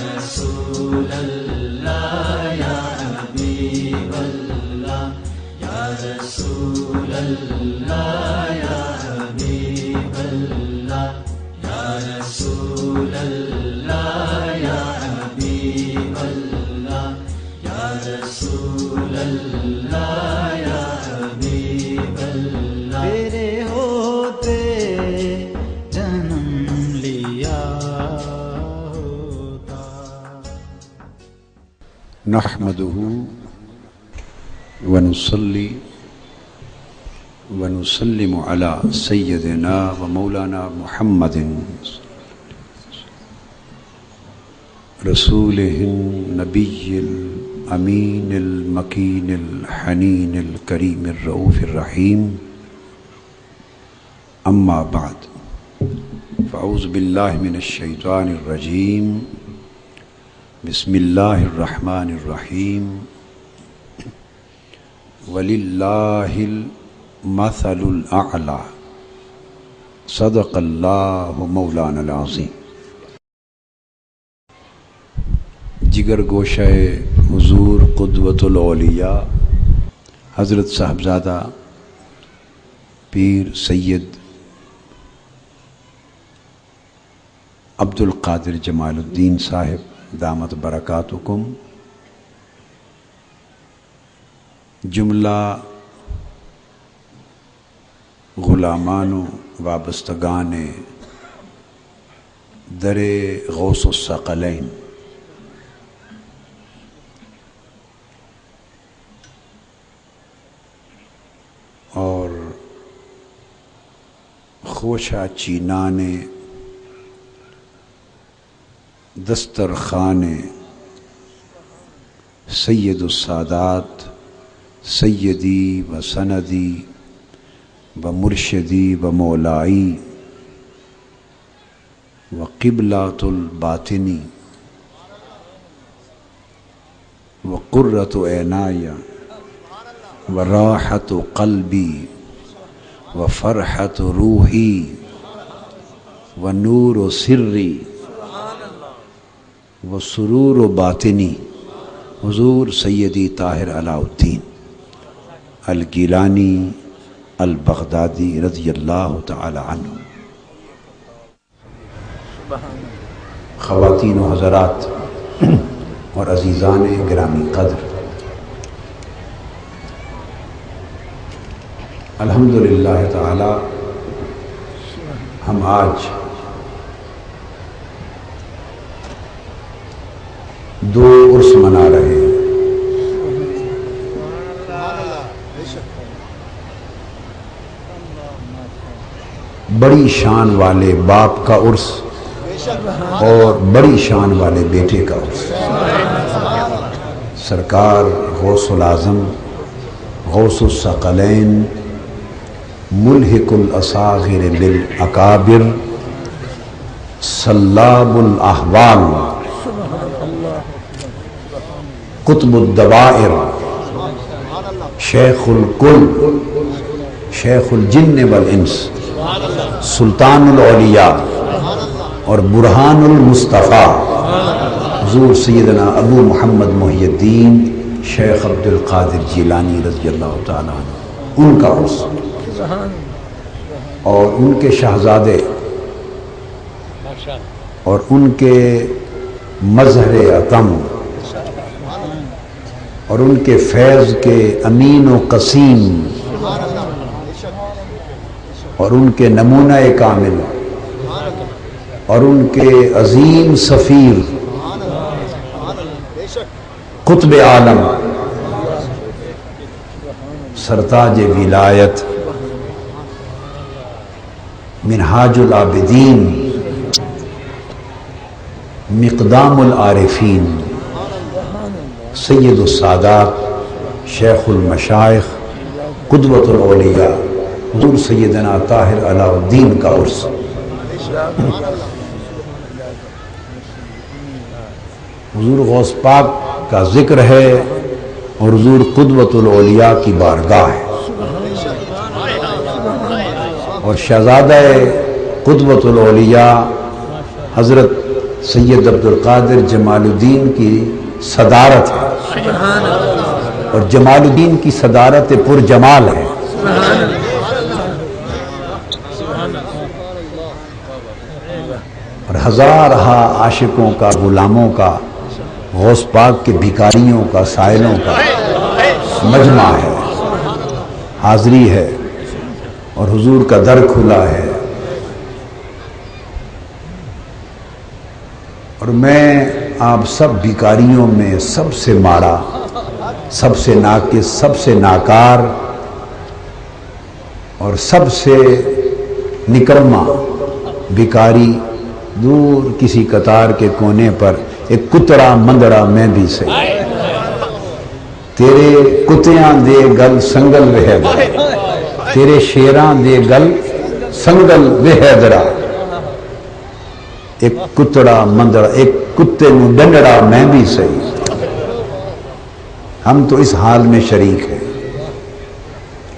رسول اللہ یا حبیب اللہ یا رسول اللہ یا حبیب اللہ یا رسول اللہ یا حبیب اللہ یا رسول اللہ یا حبیب اللہ تیرے ہوتے جنم لیا ہوتا. نحمده ونصلي ونسلم على سيدنا ومولانا محمد رسوله النبي الأمين المكين الحنين الكريم الرؤوف الرحيم. أما بعد فأعوذ بالله من الشيطان الرجيم. بسم الله الرحمن الرحيم. ولله المثل الأعلى. صدق الله مولانا العظيم. جگر گوشہ حضور قدوۃ الاولیاء حضرت صاحبزادہ پیر سید عبد القادر جمال الدین صاحب دامت برکاتکم، جملہ غلامان و وابستگان در غوث الثقلین، اور خوشہ چینان دسترخوان سید السادات سیدی و سندی و مرشدی و مولائی و قبلۃ الباطنی و قرۃ عینای و راحت قلبی و فرحت روحی و نور سری و سرور و باطنی حضور سیدی طاہر علاء الدین الگیلانی البغدادی رضی اللہ تعالی عنہ. خواتین و حضرات اور عزیزان گرامی قدر، الحمدللہ تعالی ہم آج دو عرس منا رہے ہیں. بڑی شان والے باپ کا عرس اور بڑی شان والے بیٹے کا عرس. سرکار غوث العظم غوث الثقلین ملحق الاصاغر بالاکابر سلاب الاحوال قطب الدوائر شیخ الکل شیخ الجن والانس سلطان الاولیاء اور برہان المصطفیٰ حضور سیدنا ابو محمد محی الدین شیخ عبد القادر جیلانی رضی اللہ تعالیٰ عنہ، ان کا عرس اور ان کے شہزادے اور ان کے مظہر اتم اور ان کے فیض کے امین و قسیم اور ان کے نمونہ کامل اور ان کے عظیم سفیر قطب عالم سرتاج ولایت منہاج العابدین مقدام العارفین سید السادات شیخ المشائخ قدوۃ الاولیاء حضور سیدنا طاہر علاء الدین کا عرس. حضور غوث پاک کا ذکر ہے اور حضور قدوۃ الاولیاء کی بارگاہ ہے. اور شہزادہ قدوۃ الاولیاء حضرت سید عبد القادر جمال الدین کی صدارت ہے، اور جمال الدین کی صدارت پر جمال ہے۔ اور ہزارہا عاشقوں کا، غلاموں کا، غوث پاک کے بھکاریوں کا، سائلوں کا مجمع ہے، حاضری ہے، اور حضور کا در کھلا ہے۔ اور میں آپ سب بھکاریوں میں سب سے ماڑا، سب سے ناقص، سب سے ناکار اور سب سے نکما بھکاری، دور کسی قطار کے کونے پر ایک کتڑا مندڑا میں بھی سے، تیرے کتیاں دے گل سنگل وے حیدرا، تیرے شیراں دے گل سنگل وے حیدرا، ایک کتڑا مندڑا، ایک کتے نو ڈنڈڑا میں بھی صحیح۔ ہم تو اس حال میں شریک ہیں،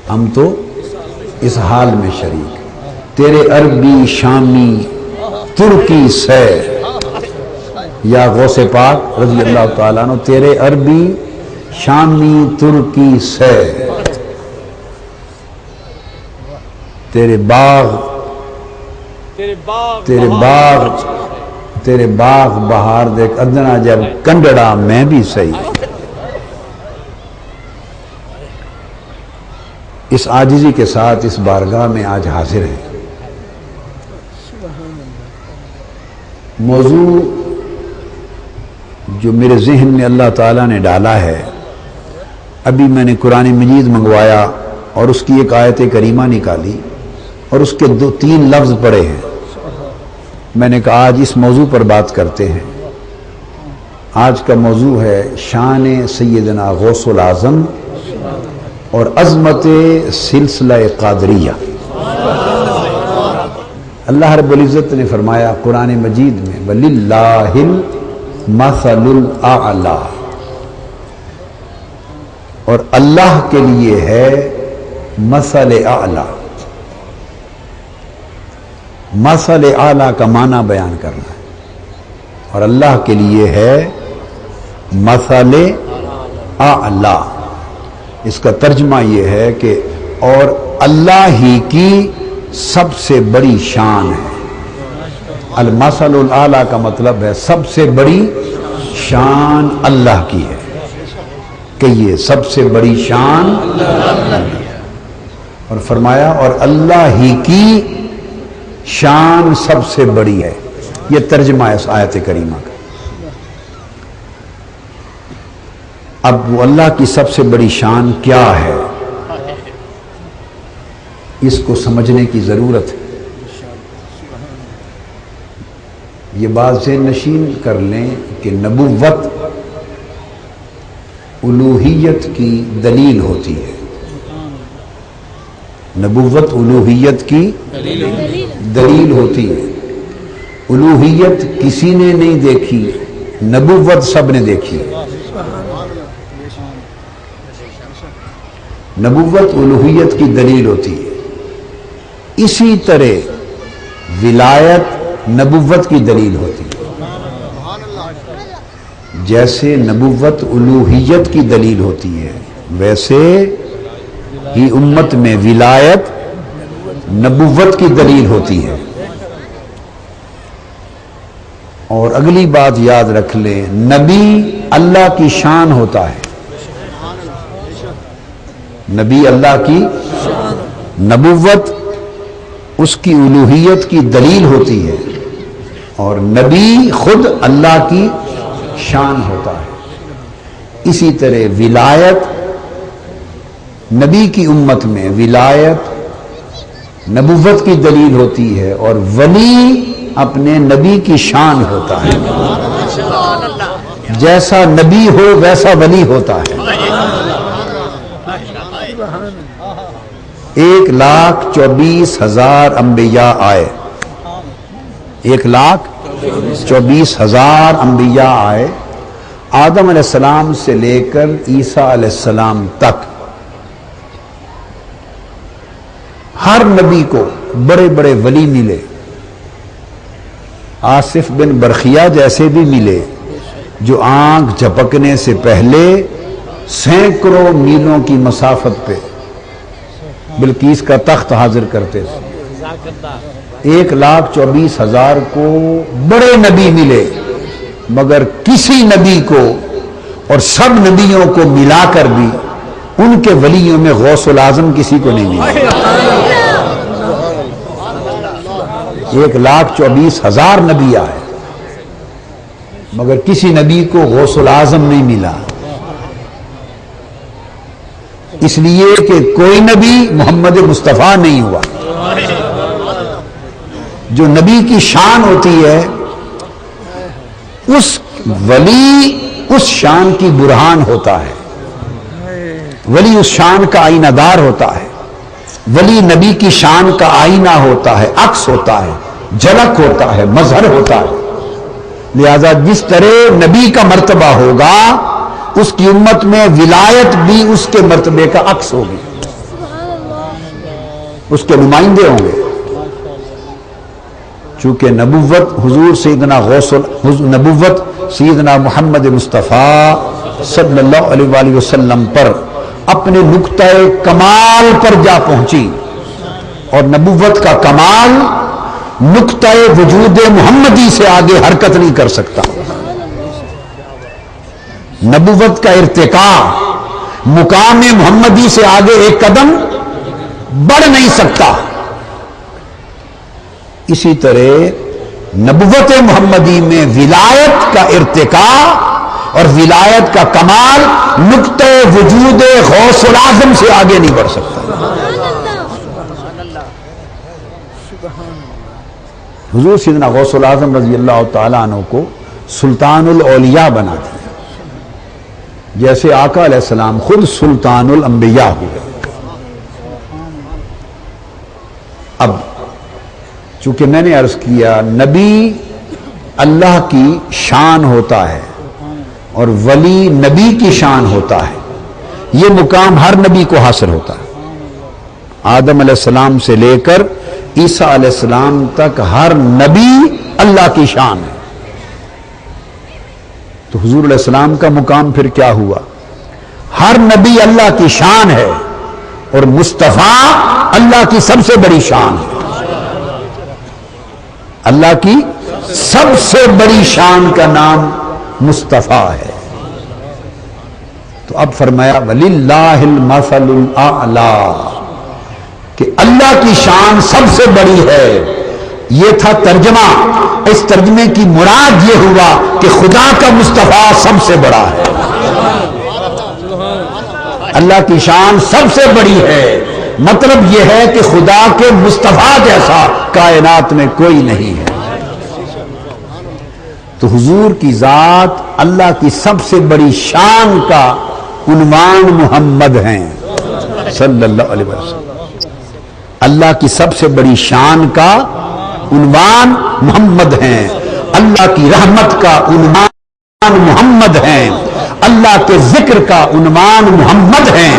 ہم تو اس حال میں شریک ہیں۔ تیرے عربی شامی ترکی سے یا غوث پاک رضی اللہ تعالیٰ عنہ، تیرے عربی شامی ترکی سے، تیرے باغ بہار دیکھ ادنا جب کنڈڑا میں بھی صحیح۔ اس عاجزی کے ساتھ اس بارگاہ میں آج حاضر ہیں۔ موضوع جو میرے ذہن میں اللہ تعالیٰ نے ڈالا ہے، ابھی میں نے قرآن مجید منگوایا اور اس کی ایک آیت کریمہ نکالی اور اس کے 2-3 لفظ پڑھے ہیں۔ میں نے کہا آج اس موضوع پر بات کرتے ہیں۔ آج کا موضوع ہے شان سیدنا غوث العظم اور عظمت سلسلہ قادریہ۔ اللہ رب العزت نے فرمایا قرآن مجید میں وَلِلَّهِ الْمَثَلُ الْأَعْلَى، اور اللہ کے لیے ہے مثل اعلیٰ۔ مثل اعلیٰ کا معنی بیان کرنا ہے، اور اللہ کے لیے ہے مثل اعلیٰ۔ اس کا ترجمہ یہ ہے کہ اور اللہ ہی کی سب سے بڑی شان ہے۔ المثل الاعلیٰ کا مطلب ہے سب سے بڑی شان اللہ کی ہے، کہ یہ سب سے بڑی شان اللہ کی ہے۔ اور فرمایا اور اللہ ہی کی شان سب سے بڑی ہے۔ یہ ترجمہ ہے اس آیت کریمہ کا۔ اب وہ اللہ کی سب سے بڑی شان کیا ہے، اس کو سمجھنے کی ضرورت ہے۔ یہ بات ذہن نشین کر لیں کہ نبوت الوہیت کی دلیل ہوتی ہے۔ نبوت الوہیت کی دلیل ہوتی ہے۔ الوہیت کسی نے نہیں دیکھی، نبوت سب نے دیکھی۔ نبوت الوہیت کی دلیل ہوتی ہے۔ اسی طرح ولایت نبوت کی دلیل ہوتی ہے۔ جیسے نبوت الوہیت کی دلیل ہوتی ہے، ویسے ہی امت میں ولایت نبوت کی دلیل ہوتی ہے۔ اور اگلی بات یاد رکھ لیں، نبی اللہ کی شان ہوتا ہے۔ نبی اللہ کی، نبوت اس کی الوہیت کی دلیل ہوتی ہے، اور نبی خود اللہ کی شان ہوتا ہے۔ اسی طرح ولایت نبی کی امت میں ولایت نبوت کی دلیل ہوتی ہے، اور ولی اپنے نبی کی شان ہوتا ہے۔ جیسا نبی ہو ویسا ولی ہوتا ہے۔ 1,24,000 انبیاء آئے، 1,24,000 انبیاء آئے، آدم علیہ السلام سے لے کر عیسیٰ علیہ السلام تک۔ ہر نبی کو بڑے بڑے ولی ملے، آصف بن برخیا جیسے بھی ملے جو آنکھ جھپکنے سے پہلے سینکڑوں میلوں کی مسافت پہ بلقیس کا تخت حاضر کرتے تھے۔ 1,24,000 کو بڑے نبی ملے، مگر کسی نبی کو اور سب نبیوں کو ملا کر بھی ان کے ولیوں میں غوث العظم کسی کو نہیں ملا۔ 1,24,000 نبی آئے مگر کسی نبی کو غوث العظم نہیں ملا، اس لیے کہ کوئی نبی محمد مصطفیٰ نہیں ہوا۔ جو نبی کی شان ہوتی ہے اس ولی اس شان کی برہان ہوتا ہے، ولی اس شان کا آئینہ دار ہوتا ہے، ولی نبی کی شان کا آئینہ ہوتا ہے، عکس ہوتا ہے، جھلک ہوتا ہے، مظہر ہوتا ہے۔ لہذا جس طرح نبی کا مرتبہ ہوگا اس کی امت میں ولایت بھی اس کے مرتبے کا عکس ہوگی، اس کے نمائندے ہوں گے۔ چونکہ نبوت حضور سیدنا نبوت سیدنا محمد مصطفیٰ صلی اللہ علیہ وآلہ وسلم پر اپنے نقطہ کمال پر جا پہنچی، اور نبوت کا کمال نقطہ وجود محمدی سے آگے حرکت نہیں کر سکتا۔ نبوت کا ارتقاء مقام محمدی سے آگے ایک قدم بڑھ نہیں سکتا۔ اسی طرح نبوت محمدی میں ولایت کا ارتقاء اور ولایت کا کمال نقطہ وجود غوث العظم سے آگے نہیں بڑھ سکتا۔ حضور سیدنا غوث العظم رضی اللہ تعالیٰ عنہ کو سلطان الاولیاء بنا دیا، جیسے آقا علیہ السلام خود سلطان الانبیاء ہوئے۔ اب چونکہ میں نے عرض کیا نبی اللہ کی شان ہوتا ہے اور ولی نبی کی شان ہوتا ہے، یہ مقام ہر نبی کو حاصل ہوتا ہے۔ آدم علیہ السلام سے لے کر عیسیٰ علیہ السلام تک ہر نبی اللہ کی شان ہے۔ تو حضور علیہ السلام کا مقام پھر کیا ہوا؟ ہر نبی اللہ کی شان ہے اور مصطفیٰ اللہ کی سب سے بڑی شان ہے۔ اللہ کی سب سے بڑی شان کا نام مصطفیٰ ہے۔ تو اب فرمایا وَلِلَّهِ الْمَثَلُ الْأَعْلَى، کہ اللہ کی شان سب سے بڑی ہے۔ یہ تھا ترجمہ۔ اس ترجمے کی مراد یہ ہوا کہ خدا کا مصطفیٰ سب سے بڑا ہے، اللہ کی شان سب سے بڑی ہے۔ مطلب یہ ہے کہ خدا کے مصطفیٰ جیسا کائنات میں کوئی نہیں ہے۔ تو حضور کی ذات اللہ کی سب سے بڑی شان کا عنوان محمد ہیں صلی اللہ علیہ وسلم۔ اللہ کی سب سے بڑی شان کا عنوان محمد ہیں، اللہ کی رحمت کا عنوان محمد ہیں، اللہ کے ذکر کا عنوان محمد ہیں،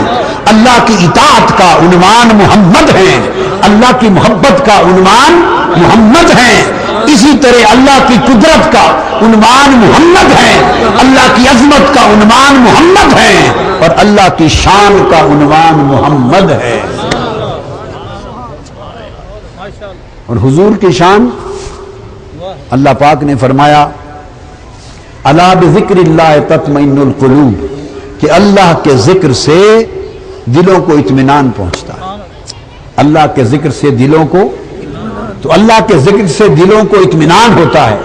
اللہ کی اطاعت کا عنوان محمد ہیں، اللہ کی محبت کا عنوان محمد ہیں۔ اسی طرح اللہ کی قدرت کا عنوان محمد ہیں، اللہ کی عظمت کا عنوان محمد ہیں، اور اللہ کی شان کا عنوان محمد ہے۔ اور حضور کی شان اللہ پاک نے فرمایا الا بذکر اللہ تطمئن القلوب، کہ اللہ کے ذکر سے دلوں کو اطمینان پہنچتا ہے۔ اللہ کے ذکر سے دلوں کو، تو اللہ کے ذکر سے دلوں کو اطمینان ہوتا ہے۔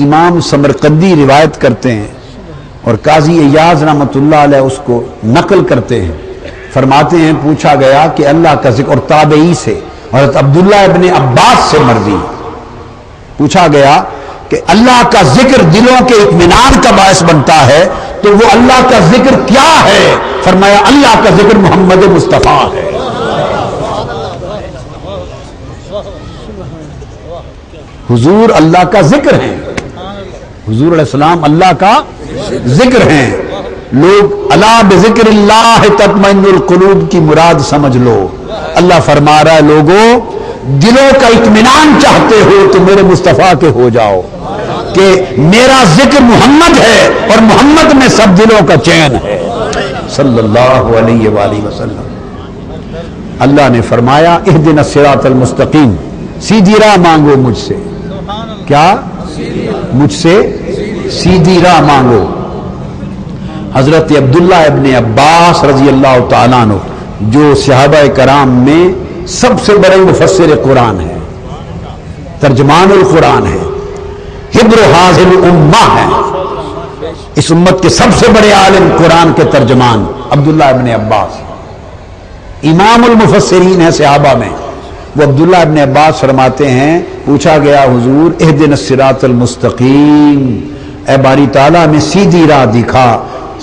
امام سمرقندی روایت کرتے ہیں اور قاضی ایاز رحمۃ اللہ علیہ اس کو نقل کرتے ہیں، فرماتے ہیں پوچھا گیا کہ اللہ کا ذکر، اور تابعی سے حضرت عبداللہ ابن عباس سے مروی پوچھا گیا کہ اللہ کا ذکر دلوں کے اطمینان کا باعث بنتا ہے، تو وہ اللہ کا ذکر کیا ہے؟ فرمایا اللہ کا ذکر محمد مصطفیٰ ہے۔ حضور اللہ کا ذکر ہیں، حضور علیہ السلام اللہ کا ذکر ہیں۔ لوگ الا بذکر اللہ تطمئن القلوب کی مراد سمجھ لو۔ اللہ فرما رہا ہے لوگوں دلوں کا اطمینان چاہتے ہو تو میرے مصطفیٰ کے ہو جاؤ کہ میرا ذکر محمد ہے اور محمد میں سب دلوں کا چین ہے صلی اللہ علیہ وآلہ وسلم۔ اللہ نے فرمایا اہدنا الصراط المستقیم، سیدھی راہ مانگو مجھ سے، کیا مجھ سے سیدھی راہ مانگو۔ حضرت عبداللہ ابن عباس رضی اللہ تعالیٰ عنہ جو صحابہ کرام میں سب سے بڑے مفسر قرآن ہے، ترجمان القرآن ہے، حبر حاضر الامہ ہے، اس امت کے سب سے بڑے عالم قرآن کے ترجمان عبداللہ ابن عباس، امام المفسرین ہے صحابہ میں۔ وہ عبداللہ ابن عباس فرماتے ہیں پوچھا گیا حضور اہدنا الصراط المستقیم، اے باری تعالیٰ میں سیدھی راہ دکھا،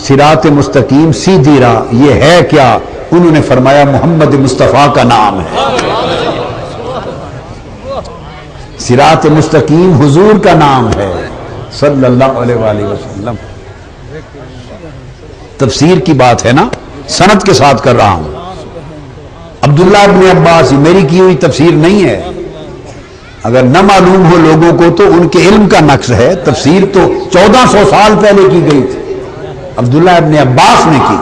صراط مستقیم سیدھی راہ یہ ہے کیا؟ انہوں نے فرمایا محمد مصطفیٰ کا نام ہے، صراط مستقیم حضور کا نام ہے صلی اللہ علیہ وآلہ وسلم۔ تفسیر کی بات ہے نا، سند کے ساتھ کر رہا ہوں۔ عبداللہ ابن عباس میری کی ہوئی تفسیر نہیں ہے، اگر نہ معلوم ہو لوگوں کو تو ان کے علم کا نقص ہے، تفسیر تو 1400 سال پہلے کی گئی تھی، عبداللہ ابن عباس نے کی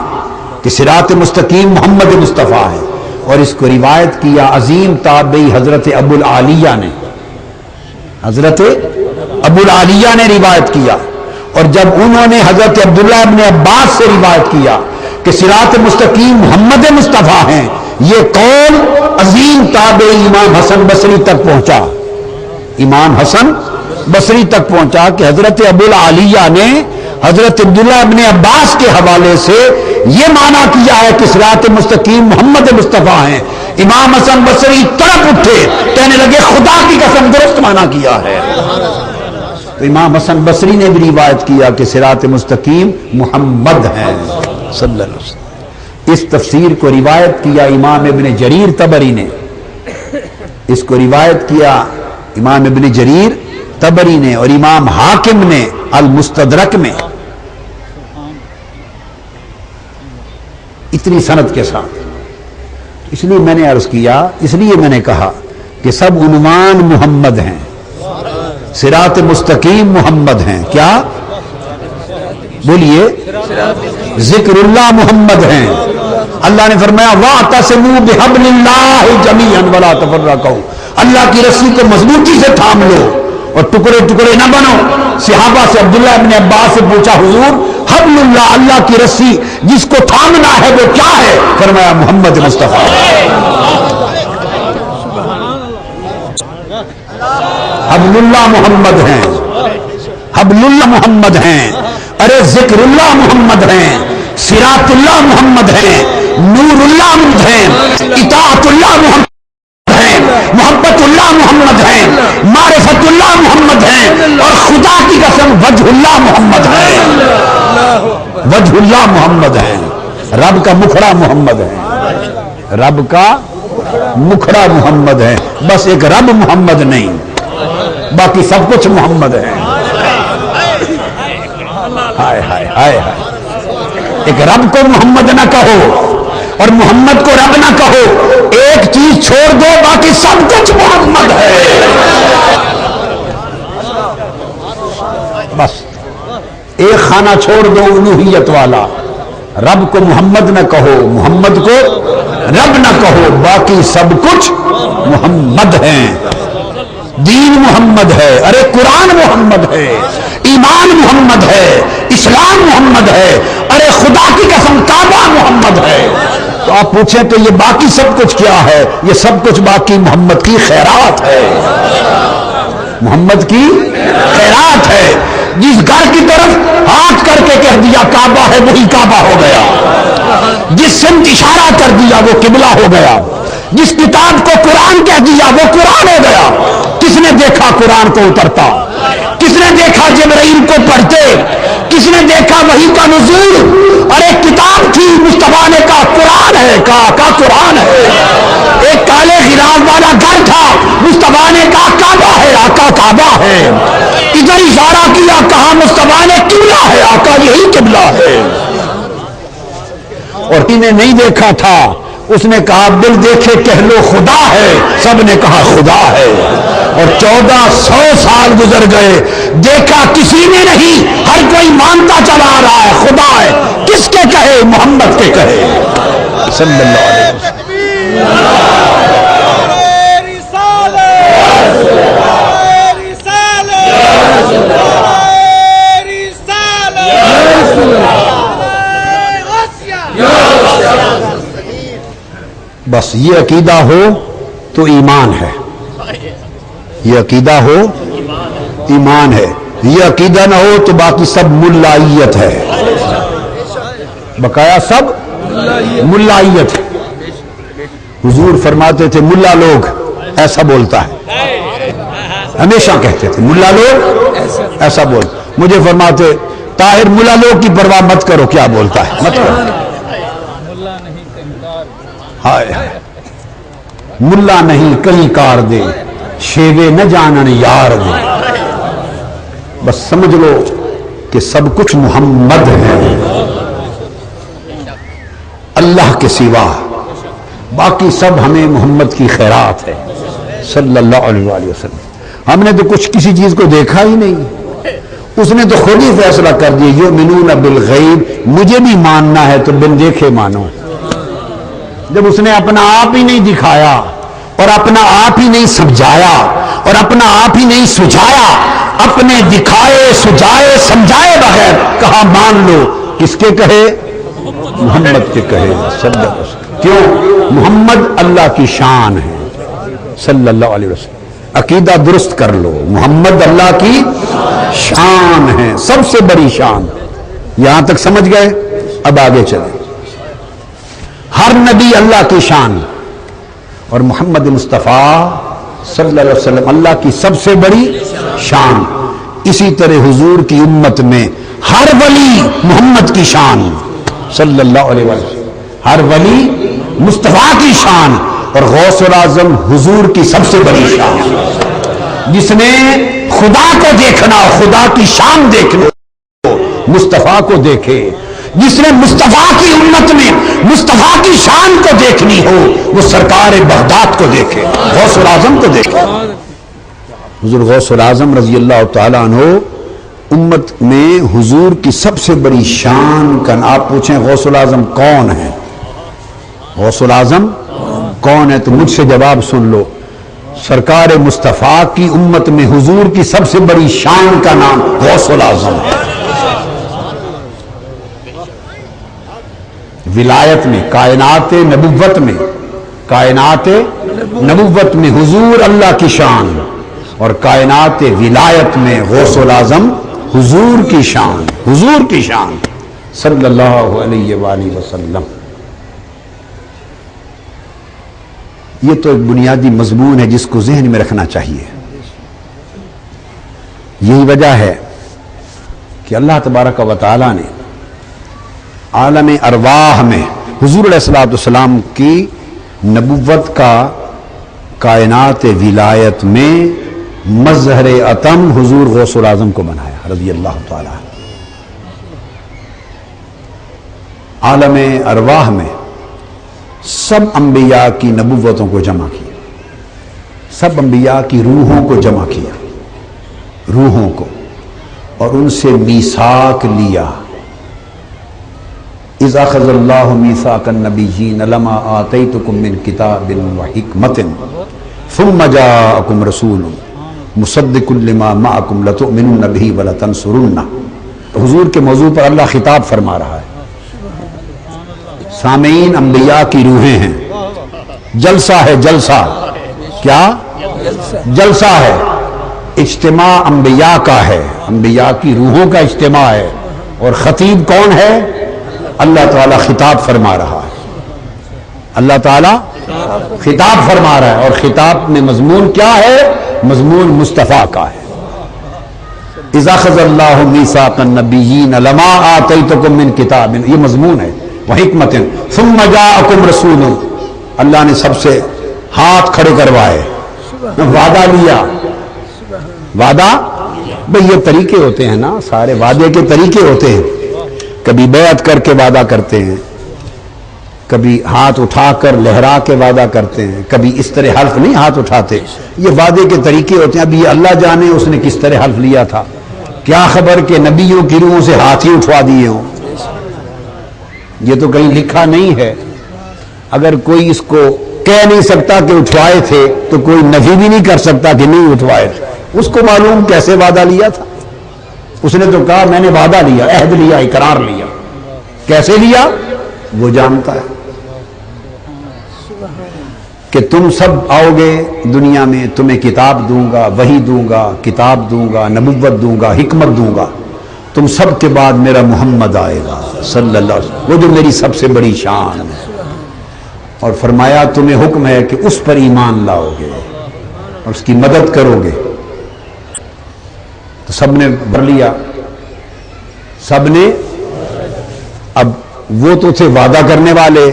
کہ صراط مستقیم محمد مصطفیٰ ہے، اور اس کو روایت کیا عظیم تابعی حضرت ابو العالیہ نے، حضرت ابو العالیہ نے روایت کیا۔ اور جب انہوں نے حضرت عبداللہ ابن عباس سے روایت کیا کہ صراط مستقیم محمد مصطفیٰ ہیں، یہ قول عظیم تابعی امام حسن بصری تک پہنچا، امام حسن بصری تک پہنچا کہ حضرت ابو العالیہ نے حضرت عبداللہ ابن عباس کے حوالے سے یہ معنی کیا ہے کہ صراط مستقیم محمد مصطفیٰ ہیں۔ امام حسن بصری تڑپ اٹھے، کہنے لگے خدا کی قسم درست معنی کیا ہے۔ تو امام حسن بصری نے بھی روایت کیا کہ صراط مستقیم محمد ہیں صلی اللہ علیہ وسلم۔ اس تفسیر کو روایت کیا امام ابن جریر طبری نے، اس کو روایت کیا امام ابن جریر طبری نے اور امام حاکم نے المستدرک میں، اتنی سند کے ساتھ۔ اس لیے میں نے عرض کیا، اس لیے میں نے کہا کہ سب عنوان محمد ہیں، صراط مستقیم محمد ہیں، کیا بولیے؟ ذکر اللہ محمد ہیں۔ اللہ نے فرمایا وَاعْتَصِمُوا بِحَبْلِ اللَّهِ جَمِيعًا وَلَا تَفَرَّقُوا، اللہ کی رسی کو مضبوطی سے تھام لو اور ٹکڑے ٹکڑے نہ بنو۔ صحابہ سے عبداللہ ابن عباس سے پوچھا حضور حبل اللہ، اللہ کی رسی جس کو تھامنا ہے وہ کیا ہے؟ فرمایا محمد مصطفیٰ۔ حبل اللہ محمد ہیں، حبل اللہ محمد ہیں، ارے ذکر اللہ محمد ہیں، صراط اللہ محمد ہیں، نور اللہ محمد ہیں، اطاعت اللہ محمد ہیں، محبت اللہ محمد ہیں، معرفت اللہ محمد ہیں، اور خدا کی قسم وجہ اللہ محمد ہیں، وجہ اللہ محمد ہیں۔ رب کا مکھڑا محمد ہے، رب کا مکھڑا محمد ہے، بس ایک رب محمد نہیں، باقی سب کچھ محمد ہے۔ ہائے ہائے ہائے ہائے، ایک رب کو محمد نہ کہو اور محمد کو رب نہ کہو، ایک چیز چھوڑ دو باقی سب کچھ محمد ہے۔ بس ایک خانہ چھوڑ دو الوہیت والا، رب کو محمد نہ کہو، محمد کو رب نہ کہو، باقی سب کچھ محمد ہیں۔ دین محمد ہے، ارے قرآن محمد ہے، ایمان محمد ہے، اسلام محمد ہے، ارے خدا کی قسم کعبہ محمد ہے۔ تو آپ پوچھیں تو یہ باقی سب کچھ کیا ہے؟ یہ سب کچھ باقی محمد کی خیرات ہے، محمد کی خیرات ہے۔ جس گھر کی طرف ہاتھ کر کے کہہ دیا کعبہ ہے وہی کعبہ ہو گیا، جس سمت اشارہ کر دیا وہ قبلہ ہو گیا، جس کتاب کو قرآن کہہ دیا وہ قرآن ہو گیا۔ کس نے دیکھا قرآن کو اترتا؟ کس نے دیکھا جبرائیل کو پڑھتے؟ کس نے دیکھا وحی کا نزول؟ اور ایک کتاب تھی مصطفیٰ نے کہا قرآن ہے، کہا قرآن ہے۔ ایک کالے غلاف والا گھر تھا، مصطفیٰ نے کہا کعبہ ہے، آقا کعبہ ہے۔ ادھر اشارہ کیا، کہا مصطفیٰ نے قبلہ ہے، آقا یہی قبلہ ہے۔ اور انہیں نہیں دیکھا تھا اس نے کہا دل دیکھے کہہ لو خدا ہے، سب نے کہا خدا ہے، اور 1400 سال گزر گئے، دیکھا کسی نے نہیں، ہر کوئی مانتا چلا آ رہا ہے خدا ہے، کس کے کہے؟ محمد کے کہے صلی اللہ علیہ وسلم۔ بس یہ عقیدہ ہو تو ایمان ہے، یہ عقیدہ ہو ایمان ہے، یہ عقیدہ نہ ہو تو باقی سب ملائیت ہے، بقایا سب ملائیت ہے۔ حضور فرماتے تھے ملا لوگ ایسا بولتا ہے، ہمیشہ کہتے تھے ملا لوگ ایسا بول، مجھے فرماتے طاہر ملا لوگ کی پرواہ مت کرو کیا بولتا ہے، مت کرو، ہائے ملا نہیں کہیں کار دے، شیوے نہ جانن یار دے، بس سمجھ لو کہ سب کچھ محمد ہے، اللہ کے سوا باقی سب ہمیں محمد کی خیرات ہے صلی اللہ علیہ وآلہ وسلم۔ ہم نے تو کچھ کسی چیز کو دیکھا ہی نہیں، اس نے تو خود ہی فیصلہ کر دیا یؤمنون بالغیب، مجھے بھی ماننا ہے تو بن دیکھے مانو۔ جب اس نے اپنا آپ ہی نہیں دکھایا اور اپنا آپ ہی نہیں سمجھایا اور اپنا آپ ہی نہیں سجھایا، اپنے دکھائے سجھائے سمجھائے بغیر کہا مان لو، کس کے کہے؟ محمد کے کہے صلی اللہ علیہ وسلم۔ کیوں؟ محمد اللہ کی شان ہے صلی اللہ علیہ وسلم، عقیدہ درست کر لو، محمد اللہ کی شان ہے، سب سے بڑی شان۔ یہاں تک سمجھ گئے؟ اب آگے چلیں۔ ہر نبی اللہ کی شان اور محمد مصطفیٰ صلی اللہ علیہ وسلم اللہ کی سب سے بڑی شان، اسی طرح حضور کی امت میں ہر ولی محمد کی شان صلی اللہ علیہ وسلم، ہر ولی مصطفیٰ کی شان، اور غوث الاعظم حضور کی سب سے بڑی شان۔ جس نے خدا کو دیکھنا، خدا کی شان دیکھنا، مصطفیٰ کو دیکھے۔ جس نے مصطفیٰ کی امت میں مصطفیٰ کی شان کو دیکھنی ہو، وہ سرکار بغداد کو دیکھے، غوث الاعظم کو دیکھے۔ حضور غوث الاعظم رضی اللہ تعالیٰ عنہ امت میں حضور کی سب سے بڑی شان کا، آپ پوچھیں غوث الاعظم کون ہے؟ غوث الاعظم کون ہے؟ تو مجھ سے جواب سن لو، سرکار مصطفیٰ کی امت میں حضور کی سب سے بڑی شان کا نام غوث الاعظم ہے۔ ولایت میں، کائنات نبوت میں، کائنات نبوت میں حضور اللہ کی شان، اور کائنات ولایت میں غوث الاعظم حضور کی شان، حضور کی شان صلی اللہ علیہ وآلہ وسلم۔ یہ تو ایک بنیادی مضمون ہے جس کو ذہن میں رکھنا چاہیے۔ یہی وجہ ہے کہ اللہ تبارک و تعالی نے عالم ارواح میں حضور علیہ الصلوۃ والسلام کی نبوت کا کائنات ولایت میں مظہر اتم حضور غوث الاعظم کو بنایا رضی اللہ تعالی عنہ۔ عالم ارواح میں سب انبیاء کی نبوتوں کو جمع کیا، سب انبیاء کی روحوں کو جمع کیا، روحوں کو، اور ان سے میثاق لیا۔ اذ اخذ اللہ میثاق النبیین لما آتیتکم من کتاب وحکمت ثم جاءکم رسول مصدق لما معکم لتؤمنن بہ ولتنصرنہ۔ حضور کے موضوع پر اللہ خطاب فرما رہا ہے۔ سامعین انبیاء کی روحیں ہیں، جلسہ ہے، جلسہ کیا؟ جلسہ ہے، اجتماع انبیاء کا ہے، انبیاء کی روحوں کا اجتماع ہے، اور خطیب کون ہے؟ اللہ تعالیٰ خطاب فرما رہا ہے، اللہ تعالیٰ خطاب فرما رہا ہے، اور خطاب میں مضمون کیا ہے؟ مضمون مصطفیٰ کا ہے۔ اذ اخذ اللہ میثاق النبیین لما آتیتکم من کتاب، یہ مضمون ہے، وحکمت ثم جاءکم رسول، اللہ نے سب سے ہاتھ کھڑے کروائے، وعدہ لیا، وعدہ بھئی یہ طریقے ہوتے ہیں نا، سارے وعدے کے طریقے ہوتے ہیں، کبھی بیعت کر کے وعدہ کرتے ہیں، کبھی ہاتھ اٹھا کر لہرا کے وعدہ کرتے ہیں، کبھی اس طرح حلف نہیں ہاتھ اٹھاتے. یہ وعدے کے طریقے ہوتے ہیں. ابھی یہ اللہ جانے اس نے کس طرح حلف لیا تھا. کیا خبر کہ نبیوں کی روحوں سے ہاتھ ہی اٹھوا دیے ہوں. یہ تو کہیں لکھا نہیں ہے. اگر کوئی اس کو کہہ نہیں سکتا کہ اٹھوائے تھے تو کوئی نفی بھی نہیں کر سکتا کہ نہیں اٹھوائے تھے. اس کو معلوم کیسے وعدہ لیا تھا. اس نے تو کہا میں نے وعدہ لیا، عہد لیا، اقرار لیا. کیسے لیا وہ جانتا ہے. کہ تم سب آؤ گے دنیا میں، تمہیں کتاب دوں گا، وحی دوں گا، کتاب دوں گا، نبوت دوں گا، حکمت دوں گا. تم سب کے بعد میرا محمد آئے گا صلی اللہ علیہ وسلم، وہ جو میری سب سے بڑی شان ہے. اور فرمایا تمہیں حکم ہے کہ اس پر ایمان لاؤ گے اور اس کی مدد کرو گے. تو سب نے بھر لیا، سب نے. اب وہ تو تھے وعدہ کرنے والے،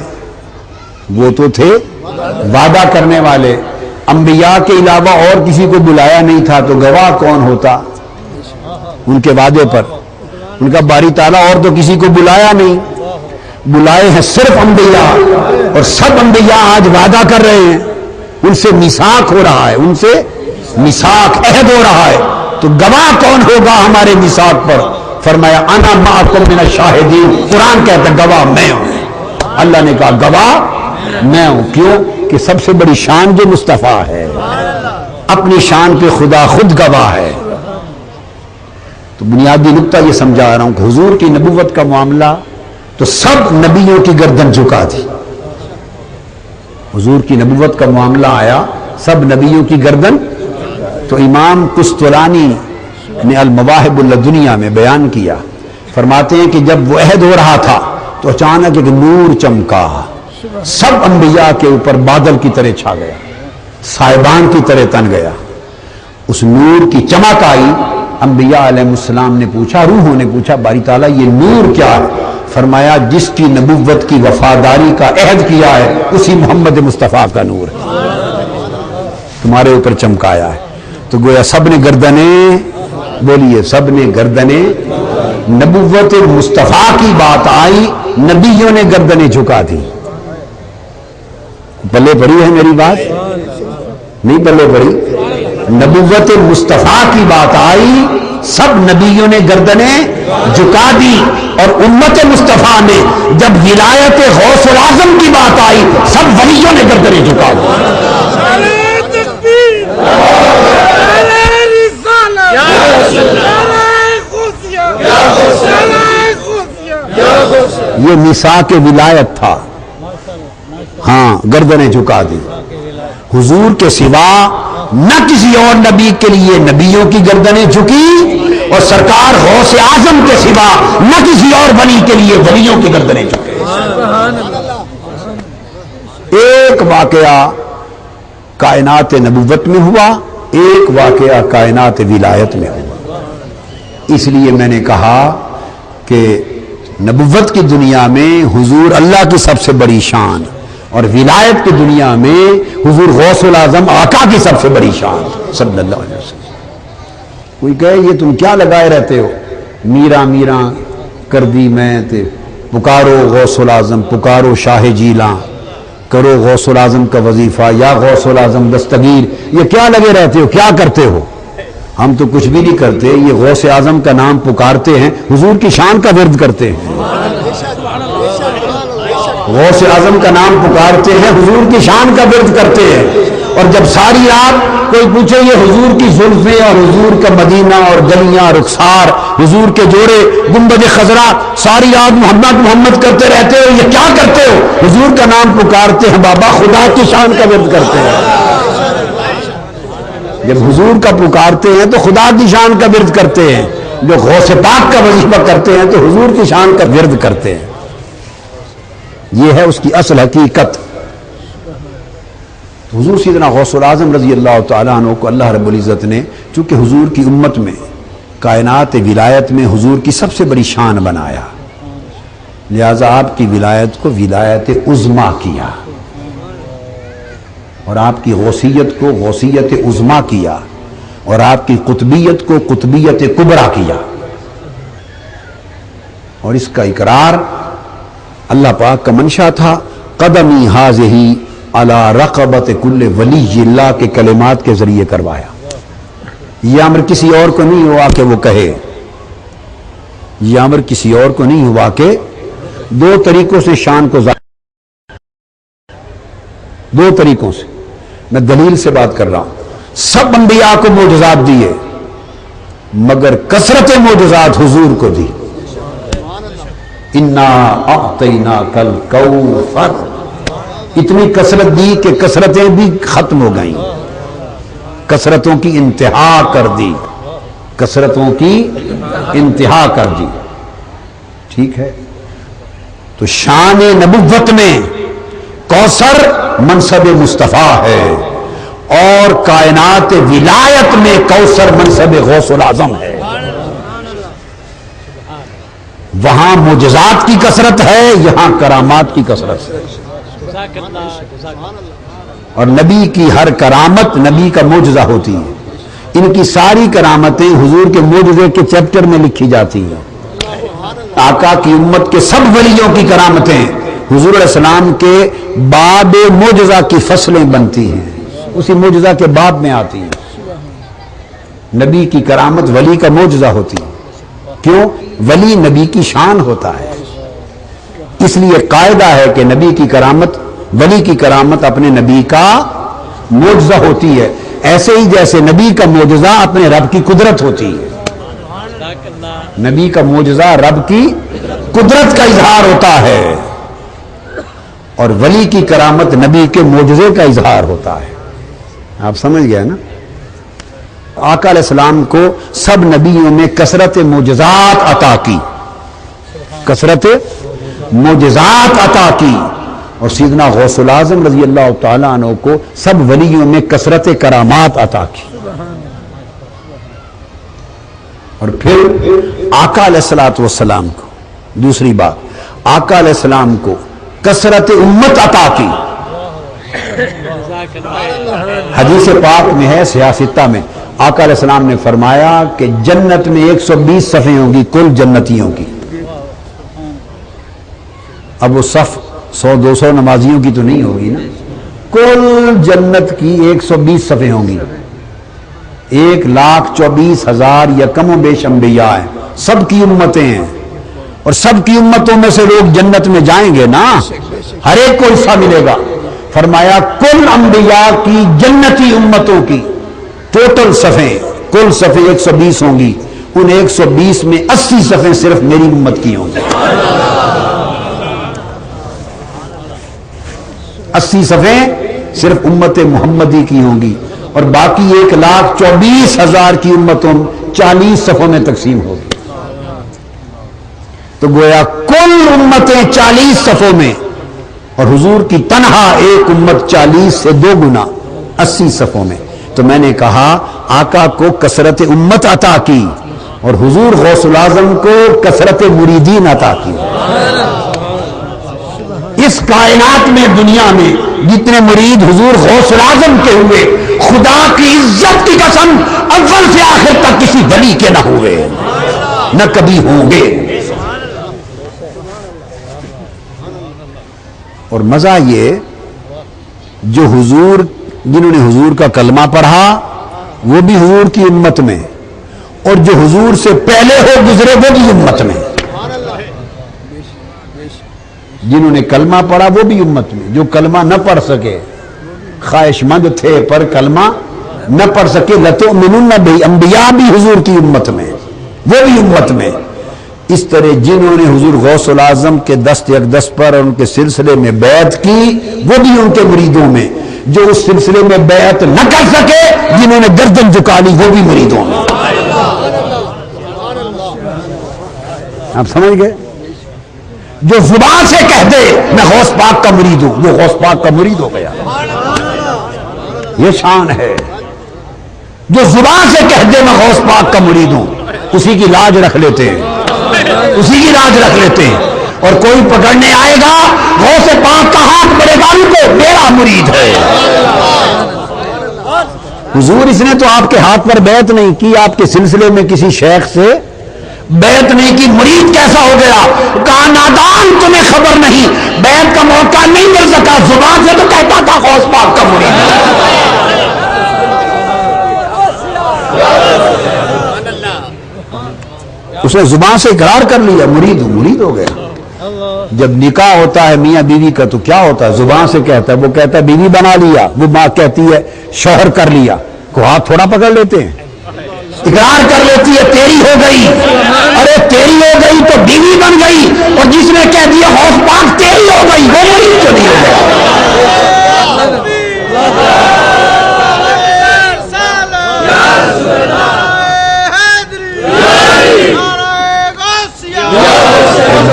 وہ تو تھے وعدہ کرنے والے. انبیاء کے علاوہ اور کسی کو بلایا نہیں تھا تو گواہ کون ہوتا ان کے وعدے پر. ان کا باری تعالیٰ اور تو کسی کو بلایا نہیں، بلائے ہیں صرف انبیاء. اور سب انبیاء آج وعدہ کر رہے ہیں، ان سے میثاق ہو رہا ہے، ان سے میثاق عہد ہو رہا ہے. تو گواہ کون ہوگا ہمارے میثاق پر؟ فرمایا انا معکم من الشاہدین. قرآن کہتا ہے گواہ میں ہوں. اللہ نے کہا گواہ میں ہوں. کیوں کہ سب سے بڑی شان جو مصطفیٰ ہے، اپنی شان پہ خدا خود گواہ ہے. تو بنیادی نقطہ یہ سمجھا رہا ہوں کہ حضور کی نبوت کا معاملہ تو سب نبیوں کی گردن جھکا دی. حضور کی نبوت کا معاملہ آیا سب نبیوں کی گردن. تو امام قسطلانی نے المواہب اللدنیہ میں بیان کیا، فرماتے ہیں کہ جب وہ عہد ہو رہا تھا تو اچانک ایک نور چمکا، سب انبیاء کے اوپر بادل کی طرح چھا گیا، صاحبان کی طرح تن گیا. اس نور کی چمک آئی. انبیاء علیہ السلام نے پوچھا، روحوں نے پوچھا باری تعالیٰ یہ نور کیا ہے؟ فرمایا جس کی نبوت کی وفاداری کا عہد کیا ہے اسی محمد مصطفیٰ کا نور ہے، تمہارے اوپر چمکایا ہے. تو گویا سب نے گردنیں، بولیے سب نے گردنیں. نبوت مصطفیٰ کی بات آئی، نبیوں نے گردنیں جھکا دی. بلے پڑی ہے میری بات؟ نہیں بلے پڑی. نبوت مصطفیٰ کی بات آئی، سب نبیوں نے گردنیں جھکا دی. اور امت مصطفیٰ نے جب ولایت غوث الاعظم کی بات آئی سب ولیوں نے گردنیں جھکا دی. یہ میثاق ولایت تھا. ہاں گردنیں جھکا دی. حضور کے سوا نہ کسی اور نبی کے لیے نبیوں کی گردنیں جھکی، اور سرکار غوث اعظم کے سوا نہ کسی اور ولی کے لیے ولیوں کی گردنیں جھکے. ایک واقعہ کائنات نبوت میں ہوا، ایک واقعہ کائنات ولایت میں ہوا. اس لیے میں نے کہا کہ نبوت کی دنیا میں حضور اللہ کی سب سے بڑی شان، اور ولایت کی دنیا میں حضور غوث الاعظم آقا کی سب سے بڑی شان صلی اللہ علیہ وسلم. کوئی کہے یہ تم کیا لگائے رہتے ہو، میرا میرا کر دی میں تے، پکارو غوث الاعظم، پکارو شاہ جیلاں، کرو غوث الاعظم کا وظیفہ، یا غوث الاعظم دستگیر، یہ کیا لگے رہتے ہو، کیا کرتے ہو؟ ہم تو کچھ بھی نہیں کرتے، یہ غوث اعظم کا نام پکارتے ہیں، حضور کی شان کا ورد کرتے ہیں. غوث اعظم کا نام پکارتے ہیں، حضور کی شان کا ورد کرتے ہیں. اور جب ساری رات کوئی پوچھے یہ حضور کی زلفیں اور حضور کا مدینہ اور گلیاں رخسار، حضور کے جوڑے گنبد خضرا، ساری رات محمد محمد کرتے رہتے ہو، یہ کیا کرتے ہو؟ حضور کا نام پکارتے ہیں بابا، خدا کی شان کا ورد کرتے ہیں. جب حضور کا پکارتے ہیں تو خدا کی شان کا ورد کرتے ہیں، جو غوث پاک کا وظیفہ کرتے ہیں تو حضور کی شان کا ورد کرتے ہیں. یہ ہے اس کی اصل حقیقت. حضور سیدنا غوث الاعظم رضی اللہ تعالیٰ عنہ کو اللہ رب العزت نے چونکہ حضور کی امت میں کائنات ولایت میں حضور کی سب سے بڑی شان بنایا، لہذا آپ کی ولایت کو ولایت عظمیٰ کیا، اور آپ کی غوثیت کو غوثیت عظمیٰ کیا، اور آپ کی قطبیت کو قطبیت کبریٰ کیا. اور اس کا اقرار اللہ پاک کا منشا تھا. قدمی حاضہی علی رقبت کل ولی اللہ کے کلمات کے ذریعے کروایا. یہ امر کسی اور کو نہیں ہوا کہ وہ کہے، یہ امر کسی اور کو نہیں ہوا کہ دو طریقوں سے شان کو ظاہر، دو طریقوں سے. میں دلیل سے بات کر رہا ہوں. سب انبیاء کو معجزات دیے مگر کثرت معجزات حضور کو دی. انا اعطیناک الکوثر، اتنی کثرت دی کہ کثرتیں بھی ختم ہو گئیں، کثرتوں کی انتہا کر دی، کثرتوں کی انتہا کر دی. ٹھیک ہے، تو شان نبوت میں کوثر منصب مصطفیٰ ہے، اور کائنات ولایت میں کوثر منصب غوث الاعظم ہے. وہاں معجزات کی کثرت ہے، یہاں کرامات کی کثرت ہے. اور نبی کی ہر کرامت نبی کا معجزہ ہوتی ہے. ان کی ساری کرامتیں حضور کے معجزے کے چیپٹر میں لکھی جاتی ہیں. آقا کی امت کے سب ولیوں کی کرامتیں حضور علیہ السلام کے باب معجزہ کی فصلیں بنتی ہیں، اسی معجزہ کے باب میں آتی ہیں. نبی کی کرامت ولی کا معجزہ ہوتی ہے. کیوں؟ ولی نبی کی شان ہوتا ہے. اس لیے قاعدہ ہے کہ نبی کی کرامت، ولی کی کرامت اپنے نبی کا معجزہ ہوتی ہے، ایسے ہی جیسے نبی کا معجزہ اپنے رب کی قدرت ہوتی ہے. نبی کا معجزہ رب کی قدرت کا اظہار ہوتا ہے، اور ولی کی کرامت نبی کے معجزے کا اظہار ہوتا ہے. آپ سمجھ گئے نا؟ آقا علیہ السلام کو سب نبیوں میں کثرت معجزات عطا کی، کثرت معجزات عطا کی، اور سیدنا غوث الاعظم رضی اللہ تعالیٰ عنہ کو سب ولیوں میں کثرت کرامات عطا کی. اور پھر آقا علیہ الصلوۃ والسلام کو، دوسری بات، آقا علیہ السلام کو کثرت امت عطا کی. حدیث پاک میں ہے سیاستہ میں، آقا علیہ السلام نے فرمایا کہ جنت میں 120 صفیں ہوں گی کل جنتیوں کی. اب وہ صف 100-200 نمازیوں کی تو نہیں ہوگی نا، کل جنت کی 120 صفیں ہوں گی. 1,24,000 یا کم و بیش انبیاء ہیں، سب کی امتیں ہیں، اور سب کی امتوں میں سے لوگ جنت میں جائیں گے نا، ہر ایک کو حصہ ملے گا. فرمایا کل انبیاء کی جنتی امتوں کی ٹوٹل صفیں، کل صفیں 120 ہوں گی، ان 120 میں 80 صفیں صرف میری امت کی ہوں گی. 80 صفیں صرف امت محمدی کی ہوں گی، اور باقی 1,24,000 کی امتوں 40 صفوں میں تقسیم ہوگی. تو گویا کل امتیں 40 صفوں میں، اور حضور کی تنہا ایک امت 40 سے 2 گنا 80 صفوں میں. تو میں نے کہا آقا کو کثرت امت عطا کی، اور حضور غوث الاعظم کو کثرت مریدین عطا کی. اس کائنات میں، دنیا میں جتنے مرید حضور غوث الاعظم کے ہوئے، خدا کی عزت کی قسم اول سے آخر تک کسی ولی کے نہ ہوئے، نہ کبھی ہوں گے. اور مزہ یہ، جو حضور، جنہوں نے حضور کا کلمہ پڑھا وہ بھی حضور کی امت میں، اور جو حضور سے پہلے ہو گزرے وہ بھی امت میں. جنہوں نے کلمہ پڑھا وہ بھی امت میں، جو کلمہ نہ پڑھ سکے، خواہش مند تھے پر کلمہ نہ پڑھ سکے، لتؤمنن بہ، انبیاء بھی حضور کی امت میں، وہ بھی امت میں. اس طرح جنہوں نے حضور غوث الاعظم کے دست اقدس پر اور ان کے سلسلے میں بیعت کی وہ بھی ان کے مریدوں میں، جو اس سلسلے میں بیعت نہ کر سکے، جنہوں نے گردن جھکا لی وہ بھی مریدوں میں. آپ سمجھ گئے؟ جو زبان سے کہہ دے میں غوث پاک کا مرید ہوں، وہ غوث پاک کا مرید ہو گیا. یہ شان ہے. جو زبان سے کہہ دے میں غوث پاک کا مرید ہوں، اسی کی لاج رکھ لیتے ہیں، اسی کی لاج رکھ لیتے ہیں. اور کوئی پکڑنے آئے گا غوث پاک کا ہاتھ پڑے گا ان کو، میرا مرید ہے. حضور اس نے تو آپ کے ہاتھ پر بیعت نہیں کی، آپ کے سلسلے میں کسی شیخ سے بیعت نہیں کی مرید کیسا ہو گیا؟ کہا نادان تمہیں خبر نہیں، بیعت کا موقع نہیں مل سکا، زبان سے تو کہتا تھا غوث پاک کا مرید۔ اس نے زبان سے اقرار کر لیا مرید ہو گیا۔ جب نکاح ہوتا ہے میاں بیوی کا تو کیا ہوتا ہے؟ زبان سے کہتا ہے، وہ کہتا ہے بیوی بنا لیا، وہ ماں کہتی ہے شوہر کر لیا، کو ہاتھ تھوڑا پکڑ لیتے ہیں، اقرار کر لیتی ہے تیری ہو گئی، ارے تیری ہو گئی تو بیوی بن گئی، اور جس نے کہہ دیا غوث پاک تیری ہو گئی وہ مرید تو نہیں ہو گیا۔